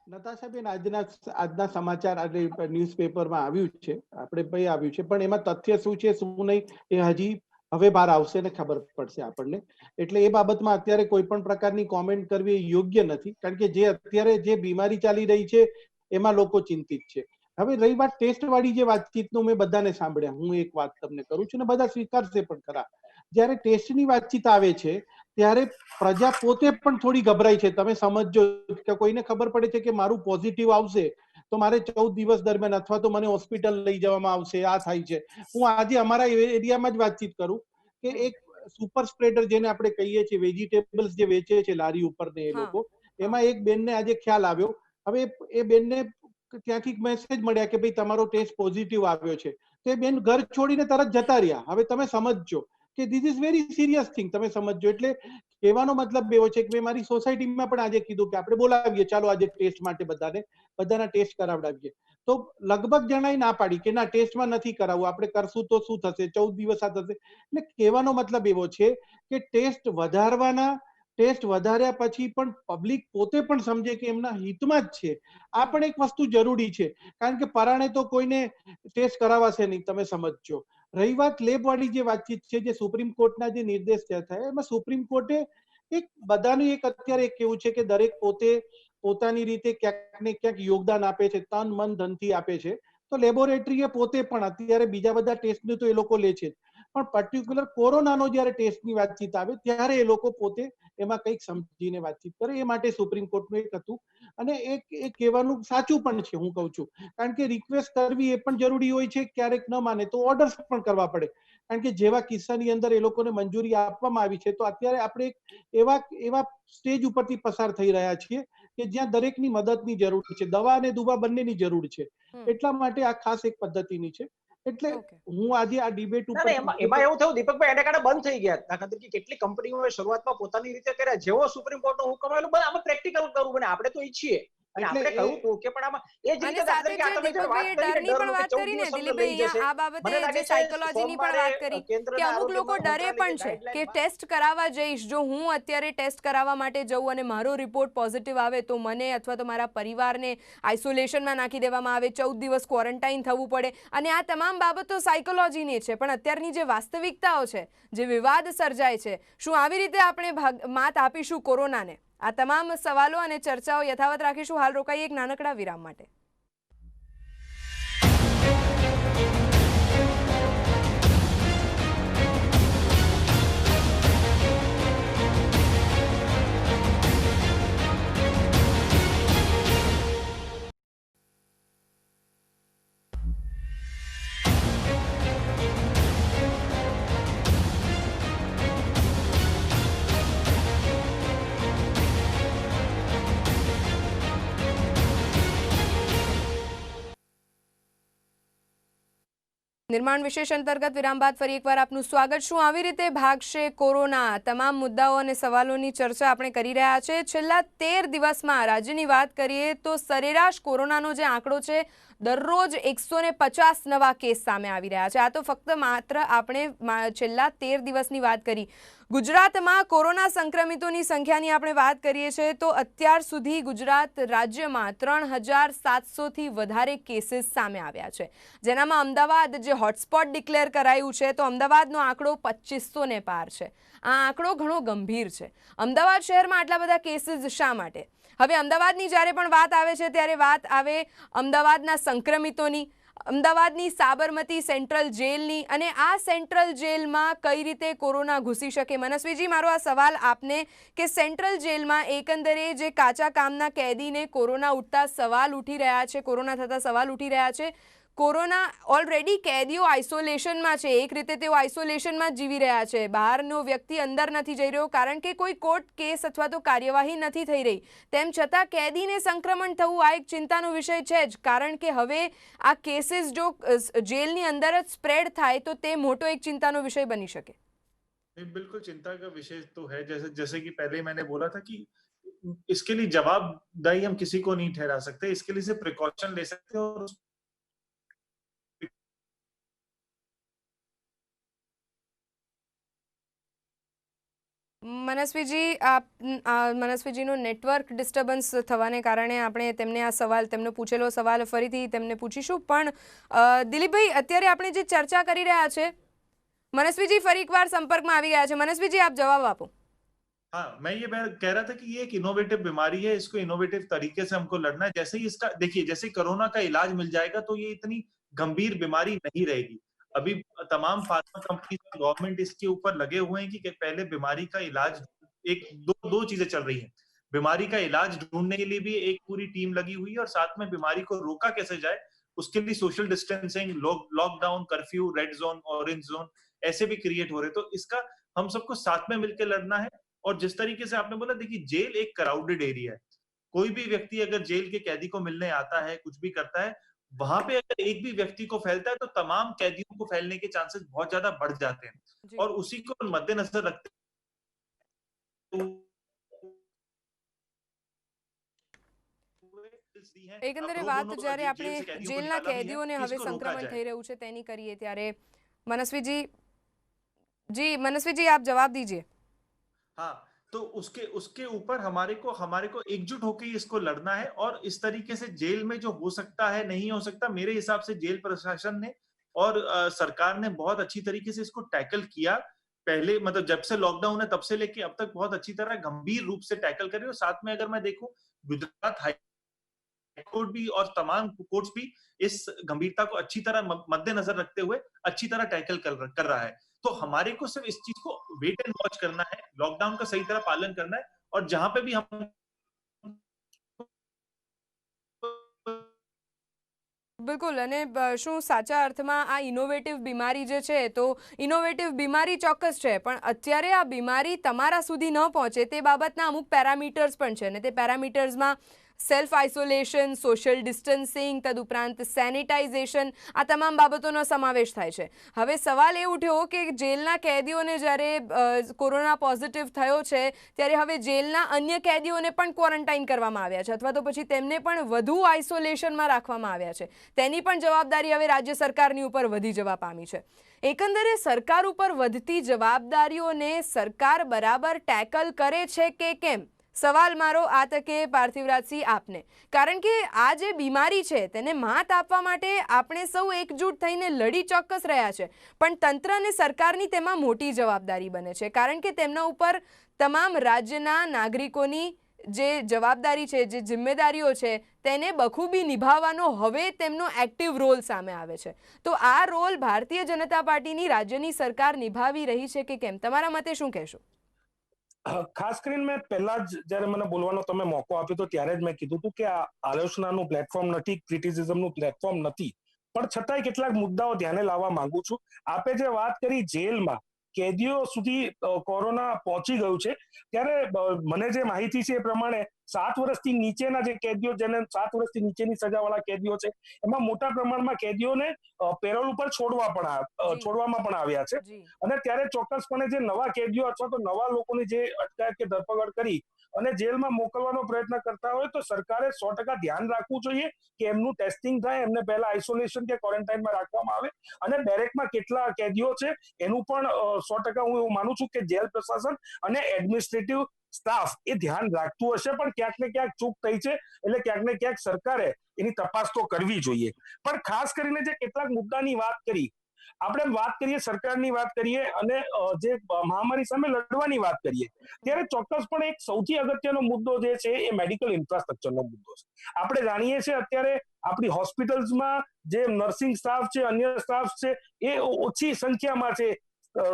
નતાશાબેન, આજના સમાચાર ન્યૂઝપેપરમાં આવ્યું છે, આપણે ભાઈ આવ્યું છે, પણ એમાં તથ્ય શું છે શું નહીં એ હજી હવે બહાર આવશે ને ખબર પડશે આપણને. એટલે એ બાબતમાં અત્યારે કોઈ પણ પ્રકારની કોમેન્ટ કરવી યોગ્ય નથી, કારણ કે જે અત્યારે જે બીમારી ચાલી રહી છે એમાં લોકો ચિંતિત છે. હવે રહી વાત ટેસ્ટ વાળી જે વાતચીતનું, મેં બધાને સાંભળ્યા. હું એક વાત તમને કરું છું ને બધા સ્વીકારશે પણ ખરા. જ્યારે ટેસ્ટની વાતચીત આવે છે ત્યારે પ્રજા પોતે પણ થોડી ગભરાય છે. તમે સમજો કે કોઈને ખબર પડે છે કે મારું પોઝિટિવ આવશે તો મારે 14 દિવસ દરમિયાન અથવા તો મને હોસ્પિટલ લઈ જવામાં આવશે, આ થાય છે. હું આજે અમારા એરિયામાં જ વાતચીત કરું કે એક સુપર સ્પ્રેડર જેને આપણે કહીએ છીએ, વેજીટેબલ્સ જે વેચે છે લારી ઉપર ને એ લોકો, એમાં એક બેનને આજે ખ્યાલ આવ્યો. હવે એ બેનને ત્યાંથી મેસેજ મળ્યા કે ભાઈ તમારો ટેસ્ટ પોઝિટિવ આવ્યો છે. તો એ બેન ઘર છોડીને તરત જતા રહ્યા. હવે તમે સમજજો કે this is very serious thing. તમે સમજજો. એટલે કહેવાનો મતલબ એવો છે કે મેં મારી સોસાયટીમાં પણ આજે કીધું કે આપણે બોલાવીએ, ચાલો આજે ટેસ્ટ માટે બધાના ટેસ્ટ કરાવડાવીએ. તો લગભગ જણાય ના પાડી કે ના, ટેસ્ટમાં નથી કરાવવું, આપણે કરશું તો શું થશે, 14 દિવસ આ થશે. એટલે કહેવાનો મતલબ એવો છે કે ટેસ્ટ વધાર્યા પછી પણ પબ્લિક પોતે પણ સમજે કે એમના હિતમાં જ છે. આ પણ એક વસ્તુ જરૂરી છે, કારણ કે પરાણે તો કોઈને ટેસ્ટ કરાવાશે નહીં. તમે સમજજો. રહી વાત લેબ વાળી જે વાતચીત છે, જે સુપ્રીમ કોર્ટના જે નિર્દેશ થયા, એમાં સુપ્રીમ કોર્ટે બધાનું એક અત્યારે કેવું છે કે દરેક પોતે પોતાની રીતે ક્યાંક ને ક્યાંક યોગદાન આપે છે, તન મન ધનથી આપે છે. તો લેબોરેટરીએ પોતે પણ અત્યારે બીજા બધા ટેસ્ટનું તો એ લોકો લે છે, પણ પર્ટિક્યુલર કોરોનાનો જ્યારે ટેસ્ટની વાતચીત આવે ત્યારે એ લોકો પોતે એમાં કંઈક સમજીને વાતચીત કરે. એ માટે સુપ્રીમ કોર્ટનું એક હતું અને એ કહેવાનું સાચું પણ છે, હું કહું છું. કારણ કે રિક્વેસ્ટ કરવી એ પણ જરૂરી હોય છે. ક્યારેક ન માને તો ઓર્ડર્સ પણ કરવા પડે, કારણ કે જેવા કિસ્સાની અંદર એ લોકોને મંજૂરી આપવામાં આવી છે. તો અત્યારે આપણે એવા એવા સ્ટેજ ઉપરથી પસાર થઈ રહ્યા છીએ કે જ્યાં દરેકની મદદની જરૂર છે. દવા અને દુવા બંનેની જરૂર છે. એટલા માટે આ ખાસ એક પદ્ધતિની છે. એટલે ઓકે. હું આજે આ ડિબેટ ના, ઉપર ના, એમાં એવું થયું દીપકભાઈ, એને કારણે બંધ થઈ ગયા. દાખલા તરીકે કેટલી કંપનીઓએ શરૂઆતમાં પોતાની રીતે કર્યા. જેવો સુપ્રીમ કોર્ટનો હુકમ આવેલો, બસ આમાં પ્રેક્ટિકલ કરવું બને. આપણે તો ઈચ્છીએ અને એટલે આપણે કહ્યું હતું કે પણ આમાં એ જ અને રીતે દાખલા સાથે તરીકે જે આ તમે જે વાત દીપકભાઈએ કરી ને ડરની પણ ડરનું કે વાત 14 કરી ને દિવસ અમને દિલીપભાઈ, લઈ જશે, અહીંયા આ બાબતે મને લાગે જે છે સાયકોલોજીની પણ વાત કરી કે કેન્દ્રના અમુક લોકો આરોગ્ય ડરે પણ છે કે ગાઈડલાઈનમાં ટેસ્ટ કરાવવા જઈશ, જો હું અત્યારે ટેસ્ટ કરાવવા માટે જઉં અને મારો રિપોર્ટ પોઝિટિવ આવે તો મને અથવા તો મારા પરિવારને આઇસોલેશનમાં નાખી દેવામાં આવે, 14 દિવસ ક્વોરન્ટાઇન થવું પડે. અને આ તમામ બાબતો સાયકોલોજીની છે. પણ અત્યારની જે વાસ્તવિકતાઓ છે, જે વિવાદ સર્જાય છે, શું આવી રીતે આપણે માત આપીશું કોરોનાને? આ તમામ સવાલો અને ચર્ચાઓ યથાવત રાખીશું. હાલ રોકાઈએ એક નાનકડા વિરામ માટે. નિર્માણ વિશેષ અંતર્ગત વિરામ બાદ ફરી એકવાર આપનું સ્વાગત. શું આવી રીતે ભાગશે કોરોના? તમામ મુદ્દાઓ અને સવાલોની ચર્ચા આપણે કરી રહ્યા છે. છેલ્લા 13 દિવસમાં રાજ્યની વાત કરીએ તો સરેરાશ કોરોનાનો જે આંકડો છે, દરરોજ 150 નવા કેસ સામે આવી રહ્યા છે. આ તો ફક્ત માત્ર આપણે છેલ્લા 13 દિવસની વાત કરી. ગુજરાતમાં કોરોના સંક્રમિતોની સંખ્યાની આપણે વાત કરીએ છીએ તો અત્યાર સુધી ગુજરાત રાજ્યમાં 3700થી વધારે કેસીસ સામે આવ્યા છે, જેનામાં અમદાવાદ જે હોટસ્પોટ ડિક્લેર કરાયું છે તો અમદાવાદનો આંકડો 2500 ને પાર છે. આ આંકડો ઘણો ગંભીર છે. અમદાવાદ શહેરમાં આટલા બધા કેસીસ શા માટે? હવે અમદાવાદની જ્યારે પણ વાત આવે છે ત્યારે વાત આવે અમદાવાદના સંક્રમિતોની, અમદાવાદની સાબરમતી સેન્ટ્રલ જેલની, અને આ સેન્ટ્રલ જેલમાં કઈ રીતે કોરોના ઘૂસી શકે. મનસ્વીજી, મારો આ સવાલ આપને કે સેન્ટ્રલ જેલમાં એકંદરે જે કાચા કામના કેદીને કોરોના ઉઠતા સવાલ ઉઠી રહ્યા છે, કોરોના થતા સવાલ ઉઠી રહ્યા છે. કોરોના ઓલરેડી કેદીઓ આઇસોલેશનમાં છે, એક રીતે તેઓ આઇસોલેશનમાં જ જીવી રહ્યા છે. બહારનો વ્યક્તિ અંદર નથી જઈ રહ્યો કારણ કે કોઈ કોર્ટ કેસ અથવા તો કાર્યવાહી નથી થઈ રહી. તેમ છતાં કેદીને સંક્રમણ થવું આ એક ચિંતાનો વિષય છે જ, કારણ કે હવે આ કેસીસ જો જેલની અંદર જ સ્પ્રેડ થાય તો તે મોટો એક ચિંતાનો વિષય બની શકે. नहीं, बिल्कुल चिंता का विषय तो है। जैसे जैसे कि पहले मैंने बोला था कि इसके लिए जवाबदाही हम किसी को नहीं ठहरा सकते, इसके लिए सिर्फ प्रिकॉशन ले सकते हैं। और મનસ્વીજીનો નેટવર્ક ડિસ્ટર્બન્સ થવાને કારણે આપણે તેમનો પૂછેલો સવાલ ફરીથી તેમને પૂછીશું. પણ દિલીપભાઈ, અત્યારે આપણે જે ચર્ચા કરી રહ્યા છે, मनस्वी ફરી એકવાર સંપર્કમાં આવી ગયા છે. मनस्वी આપ જવાબ આપો. हाँ, मैं कह रहा था कि ये एक इनोवेटिव बीमारी है, इसको इनोवेटिव तरीके से हमको लड़ना है। जैसे ही इसका देखिए, जैसे कोरोना का इलाज मिल जाएगा तो ये इतनी गंभीर बीमारी नहीं रहेगी। अभी तमाम फार्मा कंपनी, गवर्नमेंट इसके ऊपर लगे हुए हैं कि पहले बीमारी का इलाज, एक दो चीजें चल रही हैं। बीमारी का इलाज ढूंढने के लिए भी एक पूरी टीम लगी हुई है, और साथ में बीमारी को रोका कैसे जाए उसके लिए social distancing, lockdown, curfew, red zone, orange zone ऐसे भी क्रिएट हो रहे हैं। तो इसका हम सबको साथ में मिलकर लड़ना है। और जिस तरीके से आपने बोला, देखिए जेल एक क्राउडेड एरिया है। कोई भी व्यक्ति अगर जेल के कैदी को मिलने आता है, कुछ भी करता है, वहां पे अगर एक भी व्यक्ति को फैलता है तो तमाम कैदियों को फैलने के चांसेस बहुत ज्यादा बढ़ जाते हैं। जी. और उसी को मद्देनजर रखते એકંદરે વાત જ્યારે આપણે જેલના કેદીઓને હવે સંક્રમણ થઈ રહ્યું છે તેની કરીએ ત્યારે मनस्वी जी आप जवाब दीजिए. हाँ, तो उसके ऊपर हमारे को एकजुट होकर ही इसको लड़ना है। और इस तरीके से जेल में जो हो सकता है, नहीं हो सकता, मेरे हिसाब से जेल प्रशासन ने और सरकार ने बहुत अच्छी तरीके से इसको टैकल किया। पहले मतलब जब से लॉकडाउन है तब से लेके अब तक बहुत अच्छी तरह गंभीर रूप से टैकल करे। और साथ में अगर मैं देखूं, गुजरात हाई कोर्ट भी और तमाम कोर्ट्स भी इस गंभीरता को अच्छी तरह मद्देनजर रखते हुए अच्छी तरह टैकल कर रहा है। तो हमारे को सिर्फ इस चीज को वेट एंड वॉच करना है, लॉकडाउन का सही तरह पालन करना है, और जहां पे भी हम બિલકુલ અને શું સાચા અર્થમાં આ ઇનોવેટિવ બીમારી જે છે તો ઇનોવેટિવ બીમારી ચોક્કસ છે પણ અત્યારે આ બીમારી તમારા સુધી ન પહોંચે તે બાબતના અમુક પેરામીટર્સ પણ છે અને તે પેરામીટર્સમાં સેલ્ફ આઇસોલેશન, સોશિયલ ડિસ્ટન્સિંગ, તદુપરાંત સેનિટાઇઝેશન, આ તમામ બાબતોનો સમાવેશ થાય છે. હવે સવાલ એ ઉઠ્યો કે જેલના કેદીઓને જ્યારે કોરોના પોઝિટિવ થયો છે ત્યારે હવે જેલના અન્ય કેદીઓને પણ ક્વોરન્ટાઇન કરવામાં આવ્યા છે અથવા તો પછી તેમને પણ વધુ આઇસોલેશનમાં રાખવામાં આવ્યા છે. તેની પણ જવાબદારી હવે રાજ્ય સરકારની ઉપર વધી જવા પામી છે. એકંદરે સરકાર ઉપર વધતી જવાબદારીઓને સરકાર બરાબર ટેકલ કરે છે કે કેમ? સવાલ મારો આ તકે પાર્થિવરાજસિંહ આપને, કારણ કે આ જે બીમારી છે તેને માત આપવા માટે આપણે સૌ એકજૂટ થઈને લડી ચોક્કસ રહ્યા છે, પણ તંત્ર અને સરકારની તેમાં મોટી જવાબદારી બને છે કારણ કે તેમના ઉપર તમામ રાજ્યના નાગરિકોની જે જવાબદારી છે, જે જિમ્મેદારીઓ છે તેને બખૂબી નિભાવવાનો હવે તેમનો એક્ટિવ રોલ સામે આવે છે. તો આ રોલ ભારતીય જનતા પાર્ટીની રાજ્યની સરકાર નિભાવી રહી છે કે કેમ? તમારા મતે શું કહેશો? ખાસ કરીને મેં પહેલા જ જ્યારે મને બોલવાનો તમે મોકો આપ્યો તો ત્યારે જ મેં કીધું હતું કે આ આલોચનાનું પ્લેટફોર્મ નથી, ક્રિટિસિઝમનું પ્લેટફોર્મ નથી, પણ છતાંય કેટલાક મુદ્દાઓ ધ્યાને લાવવા માંગુ છું. આપે જે વાત કરી જેલમાં કેદીઓ સુધી કોરોના પહોંચી ગયું છે, ત્યારે મને જે માહિતી છે એ પ્રમાણે 7 વર્ષથી નીચેના જે કેદીઓ, જેને 7 વર્ષથી નીચેની સજાવાળા કેદીઓ છે, એમાં મોટા પ્રમાણમાં કેદીઓને પેરોલ ઉપર છોડવામાં પણ આવ્યા છે. અને ત્યારે ચોક્કસપણે જે નવા કેદીઓ અથવા તો નવા લોકોની જે અટકાયત કે ધરપકડ કરી અને જેલમાં મોકલવાનો પ્રયત્ન કરતા હોય તો સરકારે 100% ધ્યાન રાખવું જોઈએ કે એમનું ટેસ્ટિંગ થાય, એમને પહેલા આઇસોલેશન કે ક્વોરન્ટાઇનમાં રાખવામાં આવે, અને બેરેકમાં કેટલા કેદીઓ છે એનું પણ 100% હું એવું માનું છું કે જેલ પ્રશાસન અને એડમિનિસ્ટ્રેટિવ સ્ટાફ એ ધ્યાન રાખતું હશે, પણ ક્યાંક ને ક્યાંક ચૂક થઈ છે એટલે ક્યાંક ને ક્યાંક સરકારે એની તપાસ તો કરવી જોઈએ. પણ ખાસ કરીને જે કેટલાક મુદ્દાની વાત કરી, આપણે વાત કરીએ, સરકારની વાત કરીએ અને જે મહામારી સામે લડવાની વાત કરીએ, ત્યારે ચોક્કસપણે એક સૌથી અગત્યનો મુદ્દો જે છે એ મેડિકલ ઇન્ફ્રાસ્ટ્રક્ચરનો મુદ્દો છે. આપણે જાણીએ છીએ અત્યારે આપણી હોસ્પિટલ્સમાં જે નર્સિંગ સ્ટાફ છે, અન્ય સ્ટાફ છે, એ ઓછી સંખ્યામાં છે,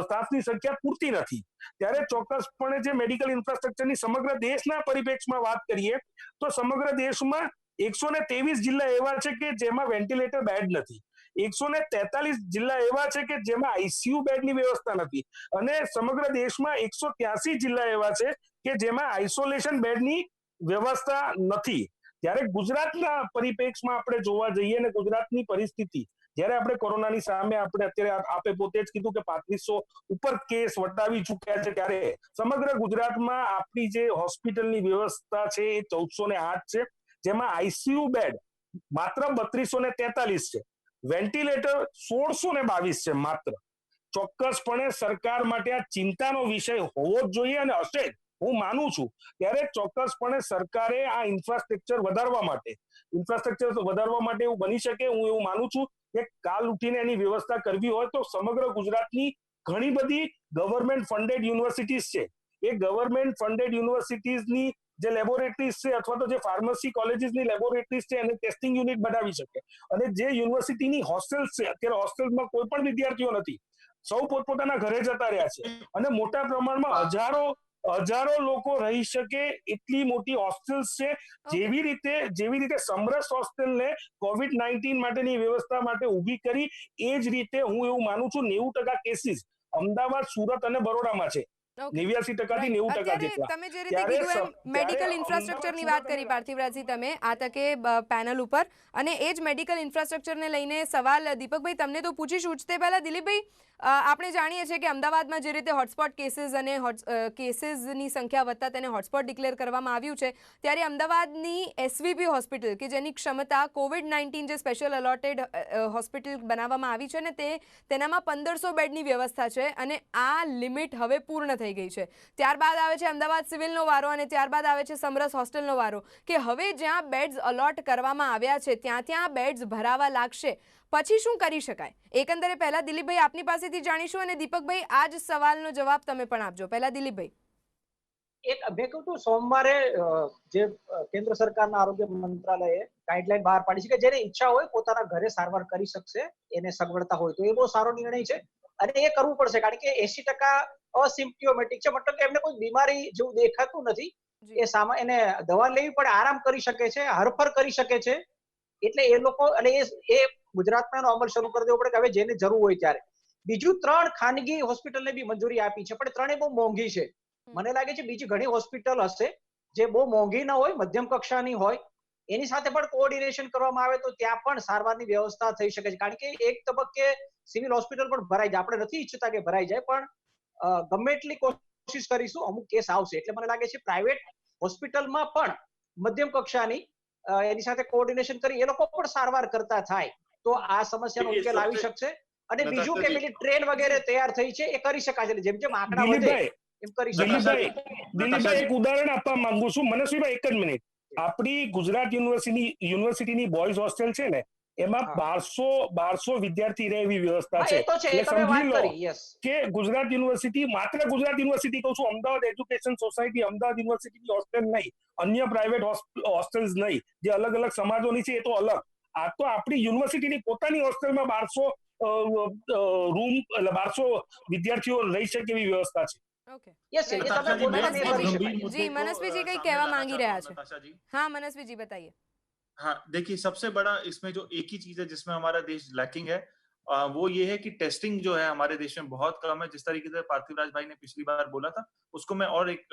સ્ટાફની સંખ્યા પૂરતી નથી. ત્યારે ચોક્કસપણે જે મેડિકલ ઇન્ફ્રાસ્ટ્રક્ચરની સમગ્ર દેશના પરિપ્રેક્ષમાં વાત કરીએ તો સમગ્ર દેશમાં 123 જિલ્લા એવા છે કે જેમાં વેન્ટિલેટર બેડ નથી, 143 જિલ્લા એવા છે કે જેમાં આઈસીયુ બેડની વ્યવસ્થા નથી, અને સમગ્ર દેશમાં 183 જિલ્લા એવા છે કે જેમાં આઇસોલેશન બેડની વ્યવસ્થા નથી. ત્યારે ગુજરાતના પરિપ્રેક્ષમાં આપણે જોવા જઈએ ને ગુજરાતની પરિસ્થિતિ, જ્યારે આપણે કોરોનાની સામે આપણે અત્યારે આપે પોતે જ કીધું કે 3500 ઉપર કેસ વટાવી ચૂક્યા છે, ત્યારે સમગ્ર ગુજરાતમાં આપણી જે હોસ્પિટલની વ્યવસ્થા છે એ 1408 છે, જેમાં આઈસીયુ બેડ માત્ર 3243 છે, વેન્ટિલેટર 1622 છે માત્ર. ચોક્કસપણે સરકાર માટે આ ચિંતાનો વિષય હોવો જ જોઈએ અને હશે જ, હું માનું છું. ત્યારે ચોક્કસપણે સરકારે આ ઇન્ફ્રાસ્ટ્રક્ચર વધારવા માટે એવું બની શકે, હું એવું માનું છું કે કાલ ઉઠીને એની વ્યવસ્થા કરવી હોય તો સમગ્ર ગુજરાતની ઘણી બધી ગવર્મેન્ટ ફંડેડ યુનિવર્સિટીઝ છે, એ ગવર્મેન્ટ ફંડેડ યુનિવર્સિટીઝની જે લેબોરેટરીઝ છે અથવા તો જે ફાર્મસી કોલેજીસની લેબોરેટરીઝ છે એને ટેસ્ટિંગ યુનિટ બનાવી શકે, અને જે યુનિવર્સિટીની હોસ્ટેલ્સ છે, અત્યારે હોસ્ટેલમાં કોઈ પણ વિદ્યાર્થીઓ નથી, સૌ પોતપોતાના ઘરે જતા રહ્યા છે, અને મોટા પ્રમાણમાં હજારો લોકો રહી શકે એટલી મોટી હોસ્ટેલ્સ છે. જેવી રીતે સમરસ હોસ્ટેલને COVID-19 માટેની વ્યવસ્થા માટે ઊભી કરી, એ જ રીતે હું એવું માનું છું 90% કેસીસ અમદાવાદ, સુરત અને બરોડામાં છે, 89% થી 90% જેટલા. તમે જે રીતે કીધું એમ મેડિકલ ઇન્ફ્રાસ્ટ્રક્ચરની વાત કરી પાર્થિવરાજસિંહ તમે આ તકે પેનલ ઉપર, અને એ જ મેડિકલ ઇન્ફ્રાસ્ટ્રક્ચરને લઈને સવાલ દીપકભાઈ તમને તો પૂછીશું જ, તે પહેલા દિલીપભાઈ, આપણે જાણીએ છીએ કે અમદાવાદમાં જે રીતે હોટસ્પોટ કેસીસ અને કેસીસની સંખ્યા વધતા તેને હોટસ્પોટ ડિક્લેર કરવામાં આવ્યું છે, ત્યારે અમદાવાદની એસવીપી હોસ્પિટલ કે જેની ક્ષમતા COVID-19 જે સ્પેશિયલ અલોટેડ હોસ્પિટલ બનાવવામાં આવી છે ને તેનામાં 1500 બેડની વ્યવસ્થા છે, અને આ લિમિટ હવે પૂર્ણ થઈ ગઈ છે. ત્યારબાદ આવે છે અમદાવાદ સિવિલનો વારો, અને ત્યારબાદ આવે છે સમરસ હોસ્ટેલનો વારો, કે હવે જ્યાં બેડ્સ અલોટ કરવામાં આવ્યા છે ત્યાં બેડ્સ ભરાવા લાગશે. પછી શું કરી શકાય? એકંદરે પહેલા દિલીપભાઈ આપની પાસેથી જાણીશું, અને દીપકભાઈ આ જ સવાલનો જવાબ તમે પણ આપજો. પહેલા દિલીપભાઈ. એક મેં કહ્યું હતું સોમવારે જે કેન્દ્ર સરકારના આરોગ્ય મંત્રાલયે ગાઈડલાઈન બહાર પાડી છે કે જેને ઈચ્છા હોય પોતાના ઘરે સારવાર કરી શકશે, એને સગવડતા હોય તો. એ બહુ સારો નિર્ણય છે અને એ કરવું પડશે, કારણ કે 80% અસિમ્પ્ટોમેટિક છે, મતલબ કે એમને કોઈ બીમારી જેવું દેખાતું નથી. એને દવા લેવી પડે, આરામ કરી શકે છે, હરફર કરી શકે છે. એટલે એ લોકો અને એ ગુજરાતમાં એનો અમલ શરૂ કરી દેવો પડે કે હવે જેને જરૂર હોય ત્યારે. બીજું 3 ખાનગી હોસ્પિટલને બી મંજૂરી આપી છે, પણ 3 બહુ મોંઘી છે. મને લાગે છે બીજી ઘણી હોસ્પિટલ હશે જે બહુ મોંઘી ન હોય, મધ્યમ કક્ષાની હોય, એની સાથે પણ કોઓર્ડિનેશન કરવામાં આવે તો ત્યાં પણ સારવારની વ્યવસ્થા થઈ શકે છે. કારણ કે એક તબક્કે સિવિલ હોસ્પિટલ પણ ભરાઈ જાય, આપણે નથી ઈચ્છતા કે ભરાઈ જાય, પણ ગમે એટલી કોશિશ કરીશું અમુક કેસ આવશે. એટલે મને લાગે છે પ્રાઇવેટ હોસ્પિટલમાં પણ મધ્યમ કક્ષાની એની સાથે કોઓર્ડિનેશન કરી એ લોકો પણ સારવાર કરતા થાય તો આ સમસ્યાનો ઉકેલ આવી શકશે. અને બીજું કે પેલી ટ્રેન વગેરે તૈયાર થઈ છે, એ કરી શકાય છે. જેમ જેમ આંકડા વધે દિલીપભાઈ એમ કરી શકાય. દિલીપભાઈ એક ઉદાહરણ આપવા માંગુ છું. મનસ્વીભાઈ એક જ મિનિટ. આપણી ગુજરાત યુનિવર્સિટીની બોયઝ હોસ્ટેલ છે ને, એમાં 1200 વિદ્યાર્થી રહે એવી વ્યવસ્થા હા, છે. એ તો છે, એટલે એ તમે વાત સમજી લો કરી. યસ, કે ગુજરાત યુનિવર્સિટી, માત્ર ગુજરાત યુનિવર્સિટી કહું છું, અમદાવાદ એજ્યુકેશન સોસાયટી, અમદાવાદ યુનિવર્સિટીની હોસ્ટેલ નહીં, અન્ય પ્રાઇવેટ હોસ્ટેલ્સ નહીં, જે અલગ અલગ સમાજોની છે એ તો અલગ. આ તો આપણી યુનિવર્સિટીની પોતાની હોસ્ટેલમાં 1200 રૂમ એટલે 1200 વિદ્યાર્થીઓ રહી શકે એવી વ્યવસ્થા છે. ઓકે, યસ, એ તમે બોલો ને, એ કરી શકાય. જી मनस्वी जी कहीं कहवा मांगी रहा है। नताशा जी, हाँ मनस्वी जी बताइए। हाँ देखिए, सबसे बड़ा इसमें जो एक ही चीज है जिसमें हमारा देश लैकिंग है, वो ये है कि टेस्टिंग जो है हमारे देश में बहुत कम है। जिस तरीके से पार्थिवराज भाई ने पिछली बार बोला था, उसको मैं और एक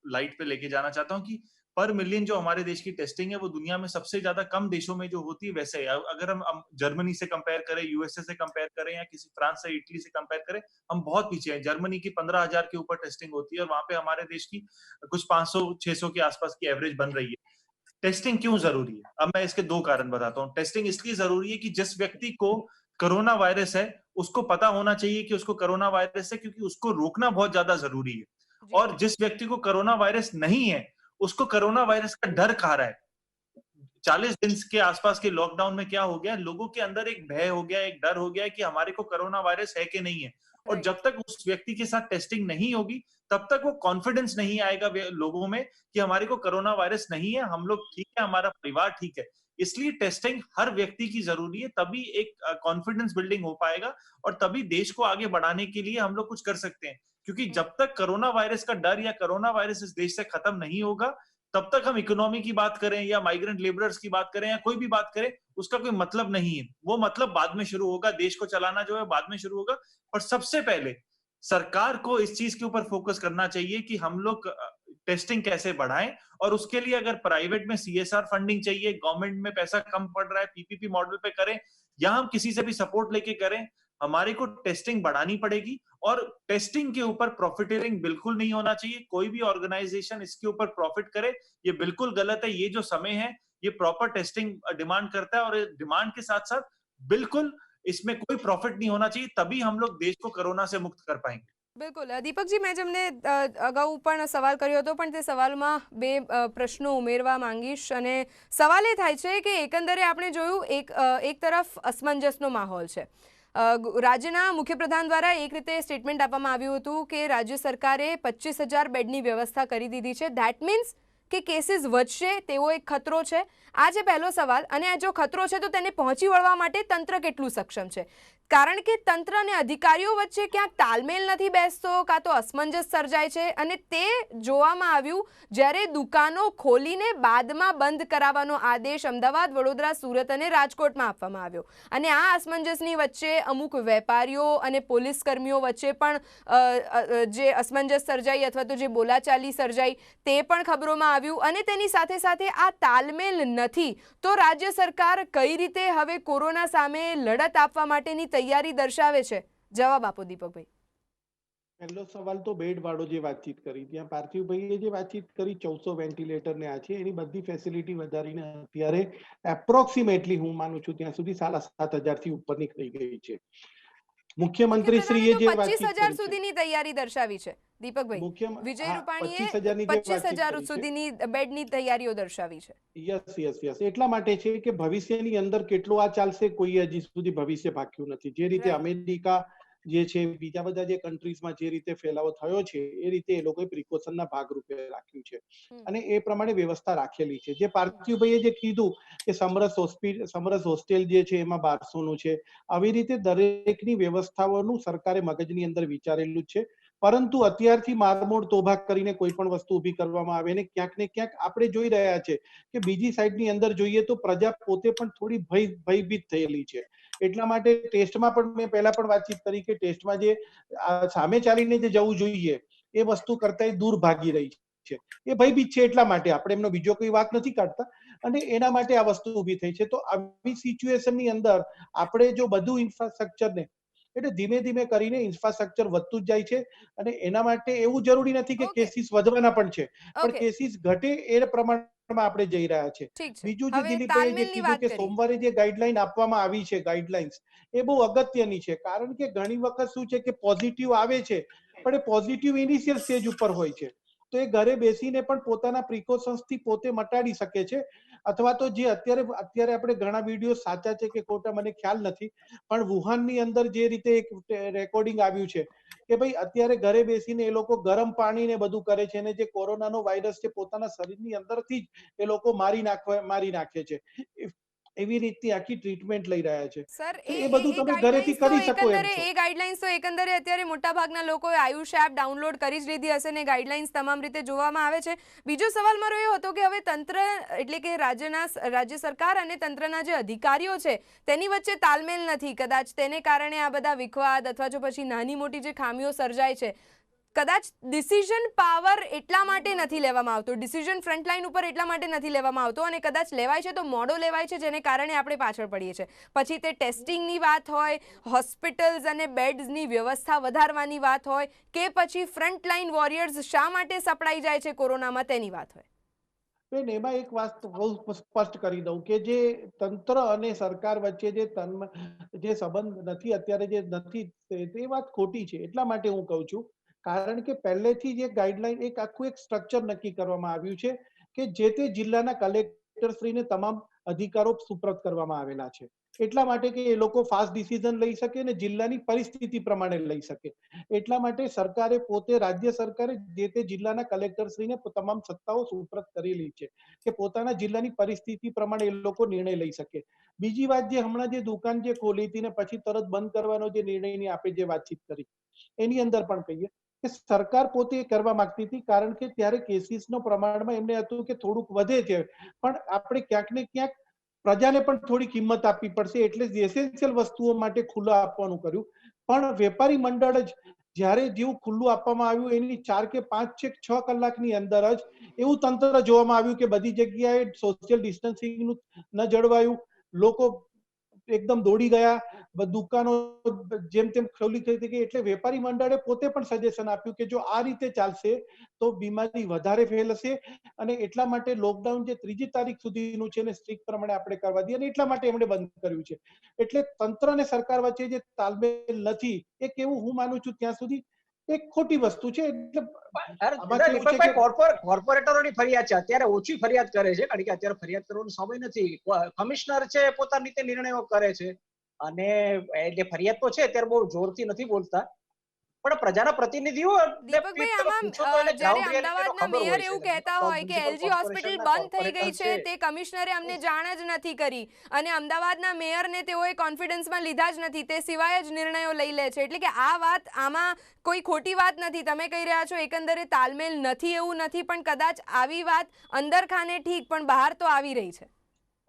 लाइट पे लेके जाना चाहता हूँ कि पर मिलियन जो हमारे देश की टेस्टिंग है वो दुनिया में सबसे ज्यादा कम देशों में जो होती है वैसे है। अगर हम जर्मनी से कंपेयर करें, यूएसए से कंपेयर करें, या किसी फ्रांस से, इटली से कंपेयर करें, हम बहुत पीछे हैं। जर्मनी की 15,000 के ऊपर टेस्टिंग होती है और वहां पे हमारे देश की कुछ 500-600 के आसपास की एवरेज बन रही है। टेस्टिंग क्यों जरूरी है? अब मैं इसके 2 कारण बताता हूँ। टेस्टिंग इसलिए जरूरी है कि जिस व्यक्ति को कोरोना वायरस है, उसको पता होना चाहिए कि उसको कोरोना वायरस है, क्योंकि उसको रोकना बहुत ज्यादा जरूरी है। और जिस व्यक्ति को कोरोना वायरस नहीं है, उसको कोरोना वायरस का डर खा रहा है। 40 दिन के आसपास के लॉकडाउन में क्या हो गया, लोगों के अंदर एक भय हो गया, एक डर हो गया कि हमारे को कोरोना वायरस है कि नहीं है। और जब तक उस व्यक्ति के साथ टेस्टिंग नहीं होगी, तब तक वो कॉन्फिडेंस नहीं आएगा लोगों में कि हमारे को कोरोना वायरस नहीं है, हम लोग ठीक है, हमारा परिवार ठीक है। इसलिए टेस्टिंग हर व्यक्ति की जरूरी है, तभी एक कॉन्फिडेंस बिल्डिंग हो पाएगा और तभी देश को आगे बढ़ाने के लिए हम लोग कुछ कर सकते हैं। क्योंकि जब तक कोरोना वायरस का डर या कोरोना वायरस इस देश से खत्म नहीं होगा, तब तक हम इकोनॉमी की बात करें या माइग्रेंट लेबरर्स की बात करें या कोई भी बात करें, उसका कोई मतलब नहीं है। वो मतलब बाद में शुरू होगा, देश को चलाना जो है बाद में शुरू होगा। और सबसे पहले सरकार को इस चीज के ऊपर फोकस करना चाहिए कि हम लोग टेस्टिंग कैसे बढ़ाएं, और उसके लिए अगर प्राइवेट में सीएसआर फंडिंग चाहिए, गवर्नमेंट में पैसा कम पड़ रहा है, पीपीपी मॉडल पे करें, या हम किसी से भी सपोर्ट लेके करें, हमारे को टेस्टिंग बढ़ानी पड़ेगी। और टेस्टिंग के ऊपर प्रॉफिटियरिंग बिल्कुल नहीं होना चाहिए। कोई भी ऑर्गेनाइजेशन इसके ऊपर प्रॉफिट करे, ये बिल्कुल गलत है। ये जो समय है, ये प्रॉपर टेस्टिंग डिमांड करता है, और डिमांड के साथ साथ बिल्कुल इसमें कोई प्रॉफिट नहीं होना चाहिए, तभी हम लोग देश को कोरोना से मुक्त कर पाएंगे। બિલકુલ દીપકજી, મેં તમને અગાઉ પણ સવાલ કર્યો હતો, પણ તે સવાલમાં બે પ્રશ્નો ઉમેરવા માંગીશ. અને સવાલ એ થાય છે કે એકંદરે આપણે જોયું એક તરફ અસમંજસનો માહોલ છે. રાજ્યના મુખ્યપ્રધાન દ્વારા એક રીતે સ્ટેટમેન્ટ આપવામાં આવ્યું હતું કે રાજ્ય સરકારે 25,000 બેડની વ્યવસ્થા કરી દીધી છે. ધેટ મીન્સ કે કેસીસ વધશે તેવો એક ખતરો છે. આ છે પહેલો સવાલ. અને આ જો ખતરો છે તો તેને પહોંચી વળવા માટે તંત્ર કેટલું સક્ષમ છે? કારણ કે તંત્ર અને અધિકારીઓ વચ્ચે ક્યાંક તાલમેલ નથી બેસતો, કાં તો અસમંજસ સર્જાય છે. અને તે જોવામાં આવ્યું જ્યારે દુકાનો ખોલીને બાદમાં બંધ કરાવવાનો આદેશ અમદાવાદ, વડોદરા, સુરત અને રાજકોટમાં આપવામાં આવ્યો. અને આ અસમંજસની વચ્ચે અમુક વેપારીઓ અને પોલીસ કર્મીઓ વચ્ચે પણ જે અસમંજસ સર્જાઈ અથવા તો જે બોલાચાલી સર્જાઈ તે પણ ખબરોમાં આવ્યું. અને તેની સાથે સાથે આ તાલમેલ નથી તો રાજ્ય સરકાર કઈ રીતે હવે કોરોના સામે લડત આપવા માટેની તૈયારી દર્શાવે છે? જવાબ આપો દીપકભાઈ. પહેલો સવાલ તો બેડ વાળો જે વાતચીત કરી, ત્યાં પાર્થિવભાઈએ જે વાતચીત કરી 1400 વેન્ટિલેટર ને આ છે, એની બધી ફેસિલિટી વધારીને અત્યારે એપ્રોક્સિમેટલી હું માનું છું ત્યાં સુધી 7,500 થી ઉપરની થઈ ગઈ છે. મુખ્યમંત્રીશ્રીએ જે 25,000 સુધીની તૈયારી દર્શાવી છે દીપકભાઈ. વિજય રૂપાણીએ 25,000 સુધીની બેડની તૈયારીઓ દર્શાવી છે. યસ એટલા માટે છે કે ભવિષ્યની અંદર કેટલો આ ચાલશે કોઈ હજી સુધી ભવિષ્ય ભાક્યું નથી. જે રીતે અમેરિકા જે છે બીજા બધા જે કન્ટ્રીઝમાં જે રીતે ફેલાવો થયો છે એ રીતે એ લોકોએ પ્રિકોશનના ભાગરૂપે રાખ્યું છે અને એ પ્રમાણે વ્યવસ્થા રાખેલી છે. જે પાર્થિવભાઈએ જે કીધું કે સમરસ હોસ્ટેલ જે છે એમાં 1200નું છે, આવી રીતે દરેકની વ્યવસ્થાઓનું સરકારે મગજની અંદર વિચારેલું છે. પરંતુ અત્યારથી મારમોડ તોભા કરીને કોઈ પણ વસ્તુ ઊભી કરવામાં આવે ને ક્યાંક આપણે જોઈ રહ્યા છે કે બીજી સાઈડની અંદર જોઈએ તો પ્રજા પોતે પણ થોડી ભયભીત થયેલી છે. એટલા માટે ટેસ્ટમાં પણ મેં પહેલા પણ વાતચીત કરી કે ટેસ્ટમાં જે સામે ચાલીને જે જવું જોઈએ એ વસ્તુ કરતા દૂર ભાગી રહી છે. એ ભયભીત છે એટલા માટે, આપણે એમનો બીજો કોઈ વાત નથી કાઢતા અને એના માટે આ વસ્તુ ઊભી થઈ છે. તો આવી સિચ્યુએશનની અંદર આપણે જો બધું ઇન્ફ્રાસ્ટ્રક્ચરને એટલે ધીમે ધીમે કરીને ઇન્ફ્રાસ્ટ્રક્ચર વધતું જ જાય છે અને એના માટે એવું જરૂરી નથી કે ઓકે, કેસીસ વધવાના પણ છે, પણ ઓકે, કેસીસ ઘટે એ પ્રમાણમાં આપણે જઈ રહ્યા છે. ઠીક છે. બીજું જે હવે દિલીપભાઈએ જે તાલમેલની કીધું વાત કે કરીએ. સોમવારે જે ગાઈડલાઈન આપવામાં આવી છે, ગાઈડલાઇન્સ એ બહુ અગત્યની છે. કારણ કે ઘણી વખત શું છે કે પોઝિટિવ આવે છે પણ એ પોઝિટિવ ઇનિશિયલ સ્ટેજ ઉપર હોય છે, તો એ ઘરે બેસીને પણ પોતાના પ્રિકોશન્સથી પોતે મટાડી શકે છે. અથવા તો જે અત્યારે આપણે ઘણા વિડીયો સાચા છે કે ખોટા મને ખ્યાલ નથી, પણ વુહાનની અંદર જે રીતે એક રેકોર્ડિંગ આવ્યું છે કે ભાઈ અત્યારે ઘરે બેસીને એ લોકો ગરમ પાણી ને બધું કરે છે અને જે કોરોનાનો વાયરસ છે પોતાના શરીરની અંદરથી જ એ લોકો મારી નાખે છે. એવી રીતની આખી ટ્રીટમેન્ટ લઈ રહ્યા છે. સર, તો એ બધું તમે ઘરેથી કરી શકો એમ છો. ગાઈડલાઇન્સ તો એકંદરે અત્યારે મોટાભાગના લોકોએ આયુષ એપ ડાઉનલોડ કરી જ લીધી હશે ને ગાઈડલાઇન્સ તમામ રીતે જોવામાં આવે છે. બીજો સવાલ મારો એ હતો કે હવે તંત્ર એટલે કે રાજ્ય સરકાર અને તંત્રના જે અધિકારીઓ છે તેની વચ્ચે તાલમેલ નથી. કદાચ તેને કારણે આ બધા વિખવાદ અથવા જો પછી નાની મોટી જે ખામીઓ સર્જાય છે, કદાચ ડિસિઝન પાવર એટલા માટે નથી લેવામાં આવતો, ડિસિઝન ફ્રન્ટલાઈન ઉપર એટલા માટે નથી લેવામાં આવતો અને કદાચ લેવાય છે તો મોડો લેવાય છે, જેને કારણે આપણે પાછળ પડીએ છીએ. પછી તે ટેસ્ટિંગની વાત હોય, હોસ્પિટલ્સ અને બેડ્સની વ્યવસ્થા વધારવાની વાત હોય કે પછી ફ્રન્ટલાઈન વોરિયર્સ શા માટે સપડાઈ જાય છે કોરોનામાં તેની વાત હોય. બેન, એમાં એક વાત બહુ સ્પષ્ટ કરી દઉં કે જે તંત્ર અને સરકાર વચ્ચે જે સંબંધ નથી અત્યારે જે નથી તે વાત ખોટી છે. એટલા માટે હું કહું છું કારણ કે પહેલેથી જ એક ગાઈડલાઈન એક આખું એક સ્ટ્રક્ચર નક્કી કરવામાં આવ્યું છે કે જે તે જિલ્લાના કલેક્ટરશ્રીને તમામ અધિકારો સુપ્રત કરવામાં આવેલા છે. એટલા માટે કે એ લોકો ફાસ્ટ ડિસિઝન લઈ શકે અને જિલ્લાની પરિસ્થિતિ પ્રમાણે લઈ શકે. એટલા માટે સરકારે પોતે રાજ્ય સરકારે જે તે જિલ્લાના કલેક્ટરશ્રીને તમામ સત્તાઓ સુપ્રત કરેલી છે કે પોતાના જિલ્લાની પરિસ્થિતિ પ્રમાણે એ લોકો નિર્ણય લઈ શકે. બીજી વાત, જે હમણાં જે દુકાન જે ખોલી હતી ને પછી તરત બંધ કરવાનો જે નિર્ણયની આપણે જે વાતચીત કરી એની અંદર પણ કહીએ કે સરકાર પોતે કરવા માંગતી હતી કારણ કે ત્યારે કેસીસનો પ્રમાણમાં એમને હતું કે થોડુંક વધે છે, પણ આપણે ક્યાંક ને ક્યાંક પ્રજાને પણ થોડી કિંમત આપવી પડશે એટલે એસેન્શિયલ વસ્તુઓ માટે ખુલ્લું આપવાનું કર્યું. પણ વેપારી મંડળ જ જ્યારે જેવું ખુલ્લું આપવામાં આવ્યું એની 4 કે 5 કે 6 કલાકની અંદર જ એવું તંત્ર જોવામાં આવ્યું કે બધી જગ્યાએ સોશિયલ ડિસ્ટન્સિંગનું ન જળવાયું, લોકો એકદમ દોડી ગયા, દુકાનો જેમ તેમ ખોલી ગઈ. એટલે વેપારી મંડળે પોતે પણ સજેશન આપ્યું કે જો આ રીતે ચાલશે તો બીમારી વધારે ફેલશે અને એટલા માટે લોકડાઉન જે 3જી તારીખ સુધીનું છે ને સ્ટ્રિક્ટ પ્રમાણે આપણે કરવા દઈએ અને એટલા માટે એમણે બંધ કર્યું છે. એટલે તંત્ર અને સરકાર વચ્ચે જે તાલમેલ નથી એ કેવું હું માનું છું ત્યાં સુધી એક ખોટી વસ્તુ છે. એટલે દીપકભાઈ, કોર્પોરેટરોની ફરિયાદ છે, અત્યારે ઓછી ફરિયાદ કરે છે કારણ કે અત્યારે ફરિયાદ કરવાનો સમય નથી. કમિશનર છે પોતાની રીતે નિર્ણયો કરે છે અને જે ફરિયાદ તો છે અત્યારે બહુ જોરથી નથી બોલતા, પણ પ્રજાના પ્રતિનિધિઓ દીપકભાઈ, આમાં જ્યારે અમદાવાદના મેયર એવું કહેતા હોય કે એલજી હોસ્પિટલ બંધ થઈ ગઈ છે તે કમિશનરે અમને જાણ જ નથી કરી અને અમદાવાદના મેયરને તેઓએ કોન્ફિડન્સમાં લીધા જ નથી, તે સિવાય જ નિર્ણયો લઈ લે છે, એટલે કે આ વાત આમાં કોઈ ખોટી વાત નથી. તમે કહી રહ્યા છો એકંદરે તાલમેલ નથી એવું નથી, પણ કદાચ આવી વાત અંદર ખાને ઠીક પણ બહાર તો આવી રહી છે.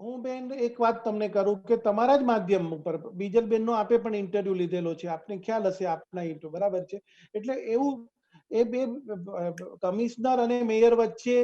હું બેન એક વાત તમને કરું કે તમારા જ માધ્યમ ઉપર બીજલબેનનો આપે પણ ઇન્ટરવ્યુ લીધેલો છે, આપને ખ્યાલ હશે આપના ઇન્ટરવ્યુ, બરાબર છે? એટલે એવું એ બે કમિશનર અને મેયર વચ્ચે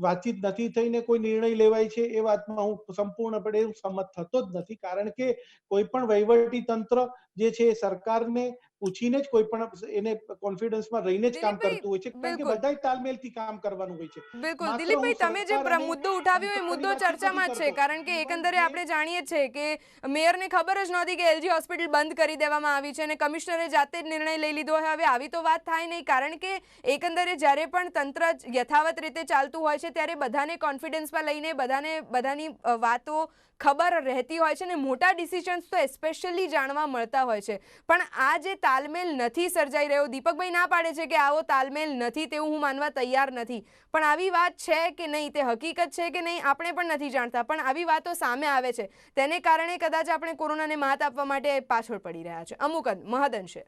વાતચીત નથી થઈને કોઈ નિર્ણય લેવાય છે એ વાતમાં હું સંપૂર્ણપણે સંમત થતો જ નથી. કારણ કે કોઈ પણ વહીવટી તંત્ર જે છે એ સરકારને પૂછીને જ કોઈ પણ એને કોન્ફિડન્સમાં રહીને જ કામ દિલીપભાઈ, કરતું હોય છે, કારણ કે બિલકુલ બધા તાલમેલથી કામ કરવાનું હોય છે. બિલકુલ માત્ર હું દિલીપભાઈ, તમે જે સરકાર અને મુદ્દો ઉઠાવ્યો એ મુદ્દો તંત્રની વાતચીત નથી ચર્ચામાં જ છે, કરતો. કારણ કે એકંદરે આપણે જાણીએ છીએ કે મેયરને ખબર જ નહોતી કે એલજી હોસ્પિટલ બંધ કરી દેવામાં આવી છે અને કમિશનરે જાતે જ નિર્ણય લઈ લીધો. હવે આવી તો વાત થાય નહીં, કારણ કે એકંદરે જ્યારે પણ તંત્ર યથાવત રીતે ચાલતું હોય છે ત્યારે બધાને કોન્ફિડન્સમાં લઈને બધાની વાતો ખબર રહેતી હોય છે ને મોટા ડિસિઝન્સ તો એસ્પેશિયલી જાણવા મળતા હોય છે, પણ આ જે તાલમેલ નથી સર્જાઈ રહ્યો, દીપકભાઈ ના પાડે છે કે આવો તાલમેલ નથી, તેવું હું માનવા તૈયાર નથી, પણ આવી વાત છે કે નહીં, તે હકીકત છે કે નહીં, આપણે પણ નથી જાણતા, પણ આવી વાતો સામે આવે છે, તેને કારણે કદાચ આપણે કોરોનાને માત આપવા માટે પાછળ પડી રહ્યા છે અમુક મહદઅંશે.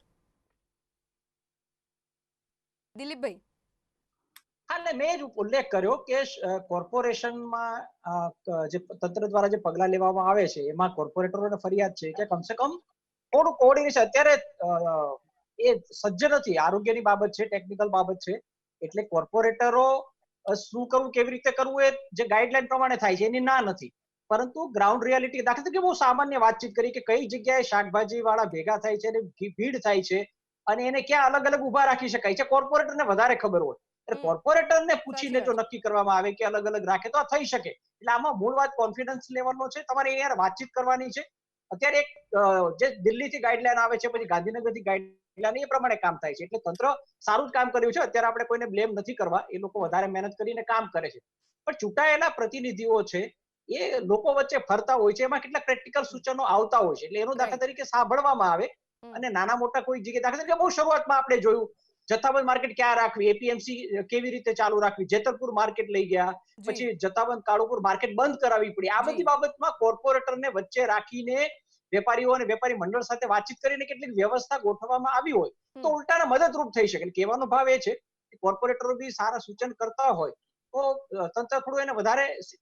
દિલીપભાઈ. હા, એટલે મેં જ ઉલ્લેખ કર્યો કે કોર્પોરેશનમાં જે તંત્ર દ્વારા જે પગલા લેવામાં આવે છે એમાં કોર્પોરેટરોને ફરિયાદ છે કે કમસે કમ થોડું કોઓર્ડિનેશન અત્યારે એ સજ્જ નથી. આરોગ્યની બાબત છે, ટેકનિકલ બાબત છે, એટલે કોર્પોરેટરો શું કરવું, કેવી રીતે કરવું, એ જે ગાઈડલાઈન પ્રમાણે થાય છે એની ના નથી, પરંતુ ગ્રાઉન્ડ રિયાલિટી દાખલા તરીકે બહુ સામાન્ય વાતચીત કરી કે કઈ જગ્યાએ શાકભાજી વાળા ભેગા થાય છે અને ભીડ થાય છે અને એને ક્યાં અલગ અલગ ઉભા રાખી શકાય છે, કોર્પોરેટરને વધારે ખબર હોય. કોર્પોરેટરને પૂછીને જો નક્કી કરવામાં આવે કે અલગ અલગ રાખે તો આ થઈ શકે. એટલે આમાં મૂળ વાત કોન્ફિડન્સ લેવલનો છે, તમારે યાર વાતચીત કરવાની છે. અત્યારે એક જે દિલ્હીથી ગાઈડલાઈન આવે છે, પછી ગાંધીનગરથી ગાઈડલાઈન, એ પ્રમાણે કામ થાય છે. એટલે તંત્ર સારું જ કામ કર્યું છે. અત્યારે આપણે કોઈને બ્લેમ નથી કરવા, એ લોકો વધારે મહેનત કરીને કામ કરે છે, પણ ચૂંટાયેલા પ્રતિનિધિઓ છે એ લોકો વચ્ચે ફરતા હોય છે, એમાં કેટલાક પ્રેક્ટિકલ સૂચનો આવતા હોય છે, એટલે એનું દાખલા તરીકે સાંભળવામાં આવે અને નાના મોટા કોઈ જગ્યાએ દાખલા તરીકે બહુ શરૂઆતમાં આપણે જોયું જથ્થાબંધ માર્કેટ ક્યાં રાખવી, એપીએમસી કેવી રીતે ચાલુ રાખવી, જેતલપુર માર્કેટ લઈ ગયા, પછી જથ્થાબંધ કાળુપુર માર્કેટ બંધ કરાવવી પડી. આ બધી બાબતમાં કોર્પોરેટરને વચ્ચે રાખીને વેપારીઓ અને વેપારી મંડળ સાથે વાતચીત કરીને કેટલીક વ્યવસ્થા ગોઠવવામાં આવી હોય તો ઉલટાને મદદરૂપ થઈ શકે. કહેવાનો ભાવ એ છે કે કોર્પોરેટરો બી સારા સૂચન કરતા હોય તો તંત્ર થોડું એને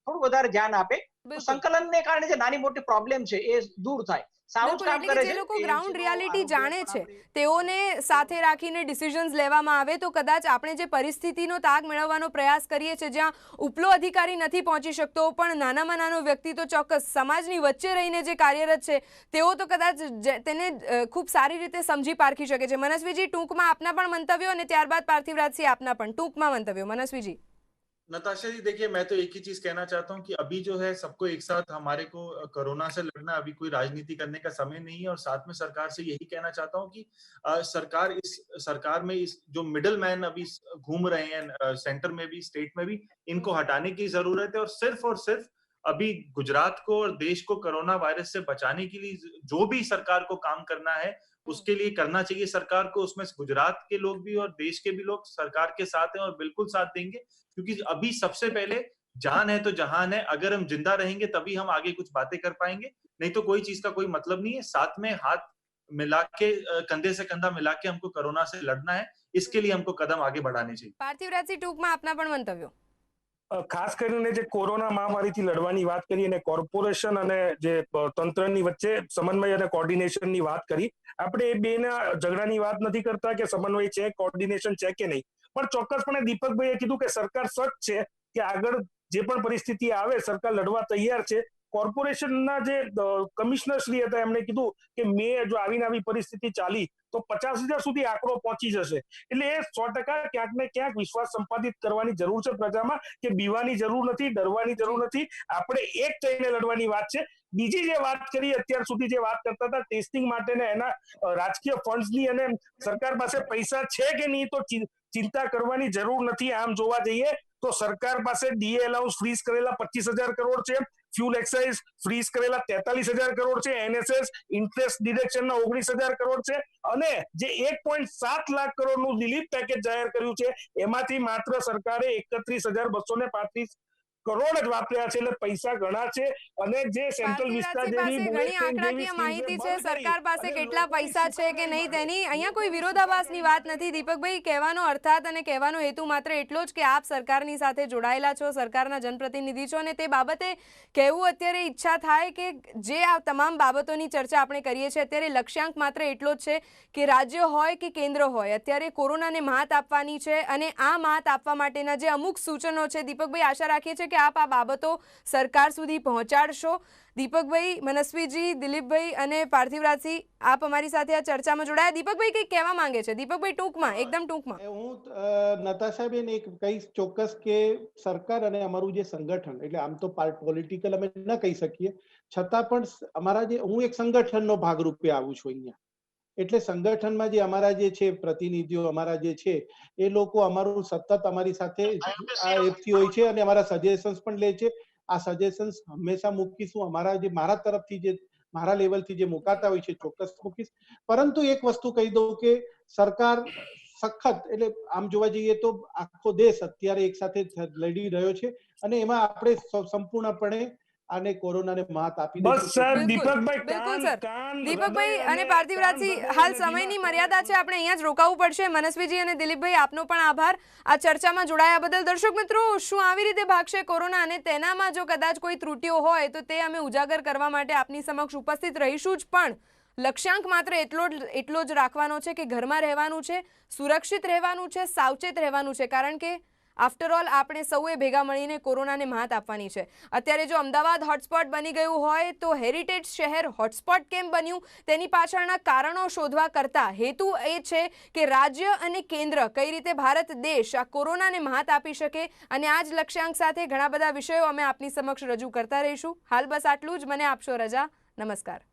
થોડું વધારે ધ્યાન આપે તો સંકલનને કારણે જે નાની મોટી પ્રોબ્લેમ છે એ દૂર થાય. સારું જ કામ કરે છે. જે લોકો ગ્રાઉન્ડ રિયાલિટી જાણે છે તેઓને સાથે રાખીને ડિસિઝન્સ લેવામાં આવે તો કદાચ આપણે જે પરિસ્થિતિનો તાગ મેળવવાનો પ્રયાસ કરીએ છીએ, જ્યાં ઉપલો અધિકારી નથી પહોંચી શકતો પણ નાનામાં નાનો વ્યક્તિ તો ચોક્કસ સમાજની વચ્ચે રહીને જે કાર્યરત છે તેઓ તો કદાચ તેને ખૂબ સારી રીતે સમજી પારખી શકે છે. મનસ્વીજી, ટૂંકમાં આપના પણ મંતવ્યો અને ત્યારબાદ પાર્થિવરાજસિંહ આપના પણ ટૂંકમાં મંતવ્યો. मनस्वी जी. नताशा जी, देखिए मैं तो एक ही चीज कहना चाहता हूँ कि अभी जो है सबको एक साथ हमारे को कोरोना से लड़ना, अभी कोई राजनीति करने का समय नहीं है, और साथ में सरकार से यही कहना चाहता हूँ कि सरकार में इस जो मिडल मैन अभी घूम रहे हैं सेंटर में भी, स्टेट में भी, इनको हटाने की जरूरत है, और सिर्फ अभी गुजरात को और देश को कोरोना वायरस से बचाने के लिए जो भी सरकार को काम करना है उसके लिए करना चाहिए सरकार को. उसमें गुजरात के लोग भी और देश के भी लोग सरकार के साथ हैं और बिल्कुल साथ देंगे, क्योंकि अभी सबसे पहले जान है तो जहान है. अगर हम जिंदा रहेंगे तभी हम आगे कुछ बातें कर पाएंगे, नहीं तो कोई चीज का कोई मतलब नहीं है. साथ में हाथ मिला के, कंधे से कंधा मिला के हमको कोरोना से लड़ना है. इसके लिए हमको कदम आगे बढ़ाने चाहिए. પાર્થિવરાજસિંહ, ટૂંકમાં આપના પણ મંતવ્યો. ખાસ કરીને જે કોરોના મહામારીથી લડવાની વાત કરી અને કોર્પોરેશન અને જે તંત્રની વચ્ચે સમન્વય અને કોર્ડિનેશનની વાત કરી, આપણે એ બેના ઝઘડાની વાત નથી કરતા કે સમન્વય છે, કોર્ડિનેશન છે કે નહીં, પણ ચોક્કસપણે દીપકભાઈએ કીધું કે સરકાર સજ્જ છે કે આગળ જે પણ પરિસ્થિતિ આવે સરકાર લડવા તૈયાર છે. કોર્પોરેશનના જે કમિશનર શ્રી હતા એમણે કીધું કે જો આવીને આવી પરિસ્થિતિ ચાલી તો 50,000 સુધી આંકડો પહોંચી જશે. એટલે એ 100% ક્યાંક ને ક્યાંક વિશ્વાસ સંપાદિત કરવાની જરૂર છે પ્રજામાં કે બીવાની જરૂર નથી, ડરવાની જરૂર નથી. આપણે એક થઈને લડવાની વાત છે. બીજી જે વાત કરી, અત્યાર સુધી જે વાત કરતા હતા ટેસ્ટિંગ માટે ને એના રાજકીય ફંડ્સની અને સરકાર પાસે પૈસા છે કે નહીં તો ચિંતા કરવાની જરૂર નથી. આમ જોવા જઈએ તો સરકાર પાસે ડીએ એલાઉન્સ ફ્રીઝ કરેલા 25,000 કરોડ છે, ફ્યુલ એક્સાઇઝ ફ્રીઝ કરેલા 43,000 કરોડ છે, એનએસએસ ઇન્ટરેસ્ટ ડિડક્શનના 19,000 કરોડ છે, અને જે 1.7 લાખ કરોડનું રિલીફ પેકેજ જાહેર કર્યું છે એમાંથી માત્ર સરકારે 31,235 કરોડ જ વાપર્યા છે. એટલે પૈસા ઘણા છે, અને જે સેન્ટ્રલ વિસ્તાર પાસે ઘણી આંકડાકીય માહિતી છે, સરકાર પાસે કેટલા પૈસા છે કે નહીં તેની અહીંયા કોઈ વિરોધાભાસની વાત નથી. દીપકભાઈ, કહેવાનો અર્થાત અને કહેવાનો હેતુ માત્ર એટલો જ કે આપ સરકારની સાથે જોડાયેલા છો, સરકારના જનપ્રતિનિધિ છો, અને તે બાબતે કહેવું અત્યારે ઈચ્છા થાય કે જે આ તમામ બાબતોની ચર્ચા આપણે કરીએ છીએ અત્યારે લક્ષ્યાંક માત્ર એટલો જ છે કે રાજ્ય હોય કે કેન્દ્ર હોય, અત્યારે કોરોનાને માત આપવાની છે, અને આ માત આપવા માટેના જે અમુક સૂચનો છે, દીપકભાઈ આશા રાખીએ છીએ કે આપ આ બાબતો સરકાર સુધી પહોંચાડશો. દીપકભાઈ, મનસ્વીજી, દિલીપભાઈ અને પાર્થિવરાજસિંહ, આપ અમારી સાથે આ ચર્ચામાં જોડાયા. દીપકભાઈ કંઈક કહેવા માંગે છે. દીપકભાઈ, ટૂંકમાં, એકદમ ટૂંકમાં. હું નતાશાબેન એક કહીશ ચોક્કસ કે સરકાર અને અમારું જે સંગઠન, એટલે આમ તો પોલિટિકલ અમે ન કહી શકીએ, છતાં પણ અમારા જે, હું એક સંગઠનનો ભાગરૂપે આવું છું અહીંયા, એટલે સંગઠનમાં જે અમારા જે છે પ્રતિનિધિઓ, અમારા જે છે એ લોકો અમારું સતત અમારી સાથે આ એપથી હોય છે અને અમારા સજેશન્સ પણ લે છે. આ સજેશન્સ હંમેશા મૂકીશું. મારા તરફથી જે મારા લેવલથી જે મુકાતા હોય છે ચોક્કસ મૂકીશ. પરંતુ એક વસ્તુ કહી દઉં કે સરકાર સખત, એટલે આમ જોવા જઈએ તો આખો દેશ અત્યારે એક સાથે લડી રહ્યો છે અને એમાં આપણે સંપૂર્ણપણે આને કોરોનાને માત આપી બસ દઈશું. સર, બિલકુલ, દીપકભાઈ બિલકુલ સર. કાન, દીપકભાઈ હૃદય અને પાર્થિવરાજસિંહ, કાન, હાલ હૃદય અને સમયની દિમાગ મર્યાદા છે, આપણે અહીંયા જ રોકાવું પડશે. મનસ્વીજી અને દિલીપભાઈ, આપનો પણ આભાર આ ચર્ચામાં જોડાયા બદલ. દર્શક મિત્રો, શું આવી રીતે ભાગશે કોરોના અને તેનામાં જો કદાચ કોઈ ત્રુટીઓ હોય તો તે અમે ઉજાગર કરવા માટે આપની સમક્ષ ઉપસ્થિત રહીશું જ. પણ લક્ષ્યાંક માત્ર એટલો જ રાખવાનો છે કે ઘરમાં રહેવાનું છે, સુરક્ષિત રહેવાનું છે, સાવચેત રહેવાનું છે. કારણ કે આફ્ટર ઓલ આપણે સૌએ ભેગા મળીને કોરોનાને માત આપવાની છે. અત્યારે જો અમદાવાદ હોટસ્પોટ બની ગયું હોય તો હેરિટેજ શહેર હોટસ્પોટ કેમ બન્યું તેની પાછળના કારણો શોધવા કરતા હેતુ એ છે કે રાજ્ય અને કેન્દ્ર કઈ રીતે ભારત દેશ આ કોરોનાને માત આપી શકે. અને આ જ લક્ષ્યાંક સાથે ઘણા બધા વિષયો અમે આપની સમક્ષ રજૂ કરતા રહીશું. હાલ બસ આટલું જ. મને આપશો રજા. નમસ્કાર.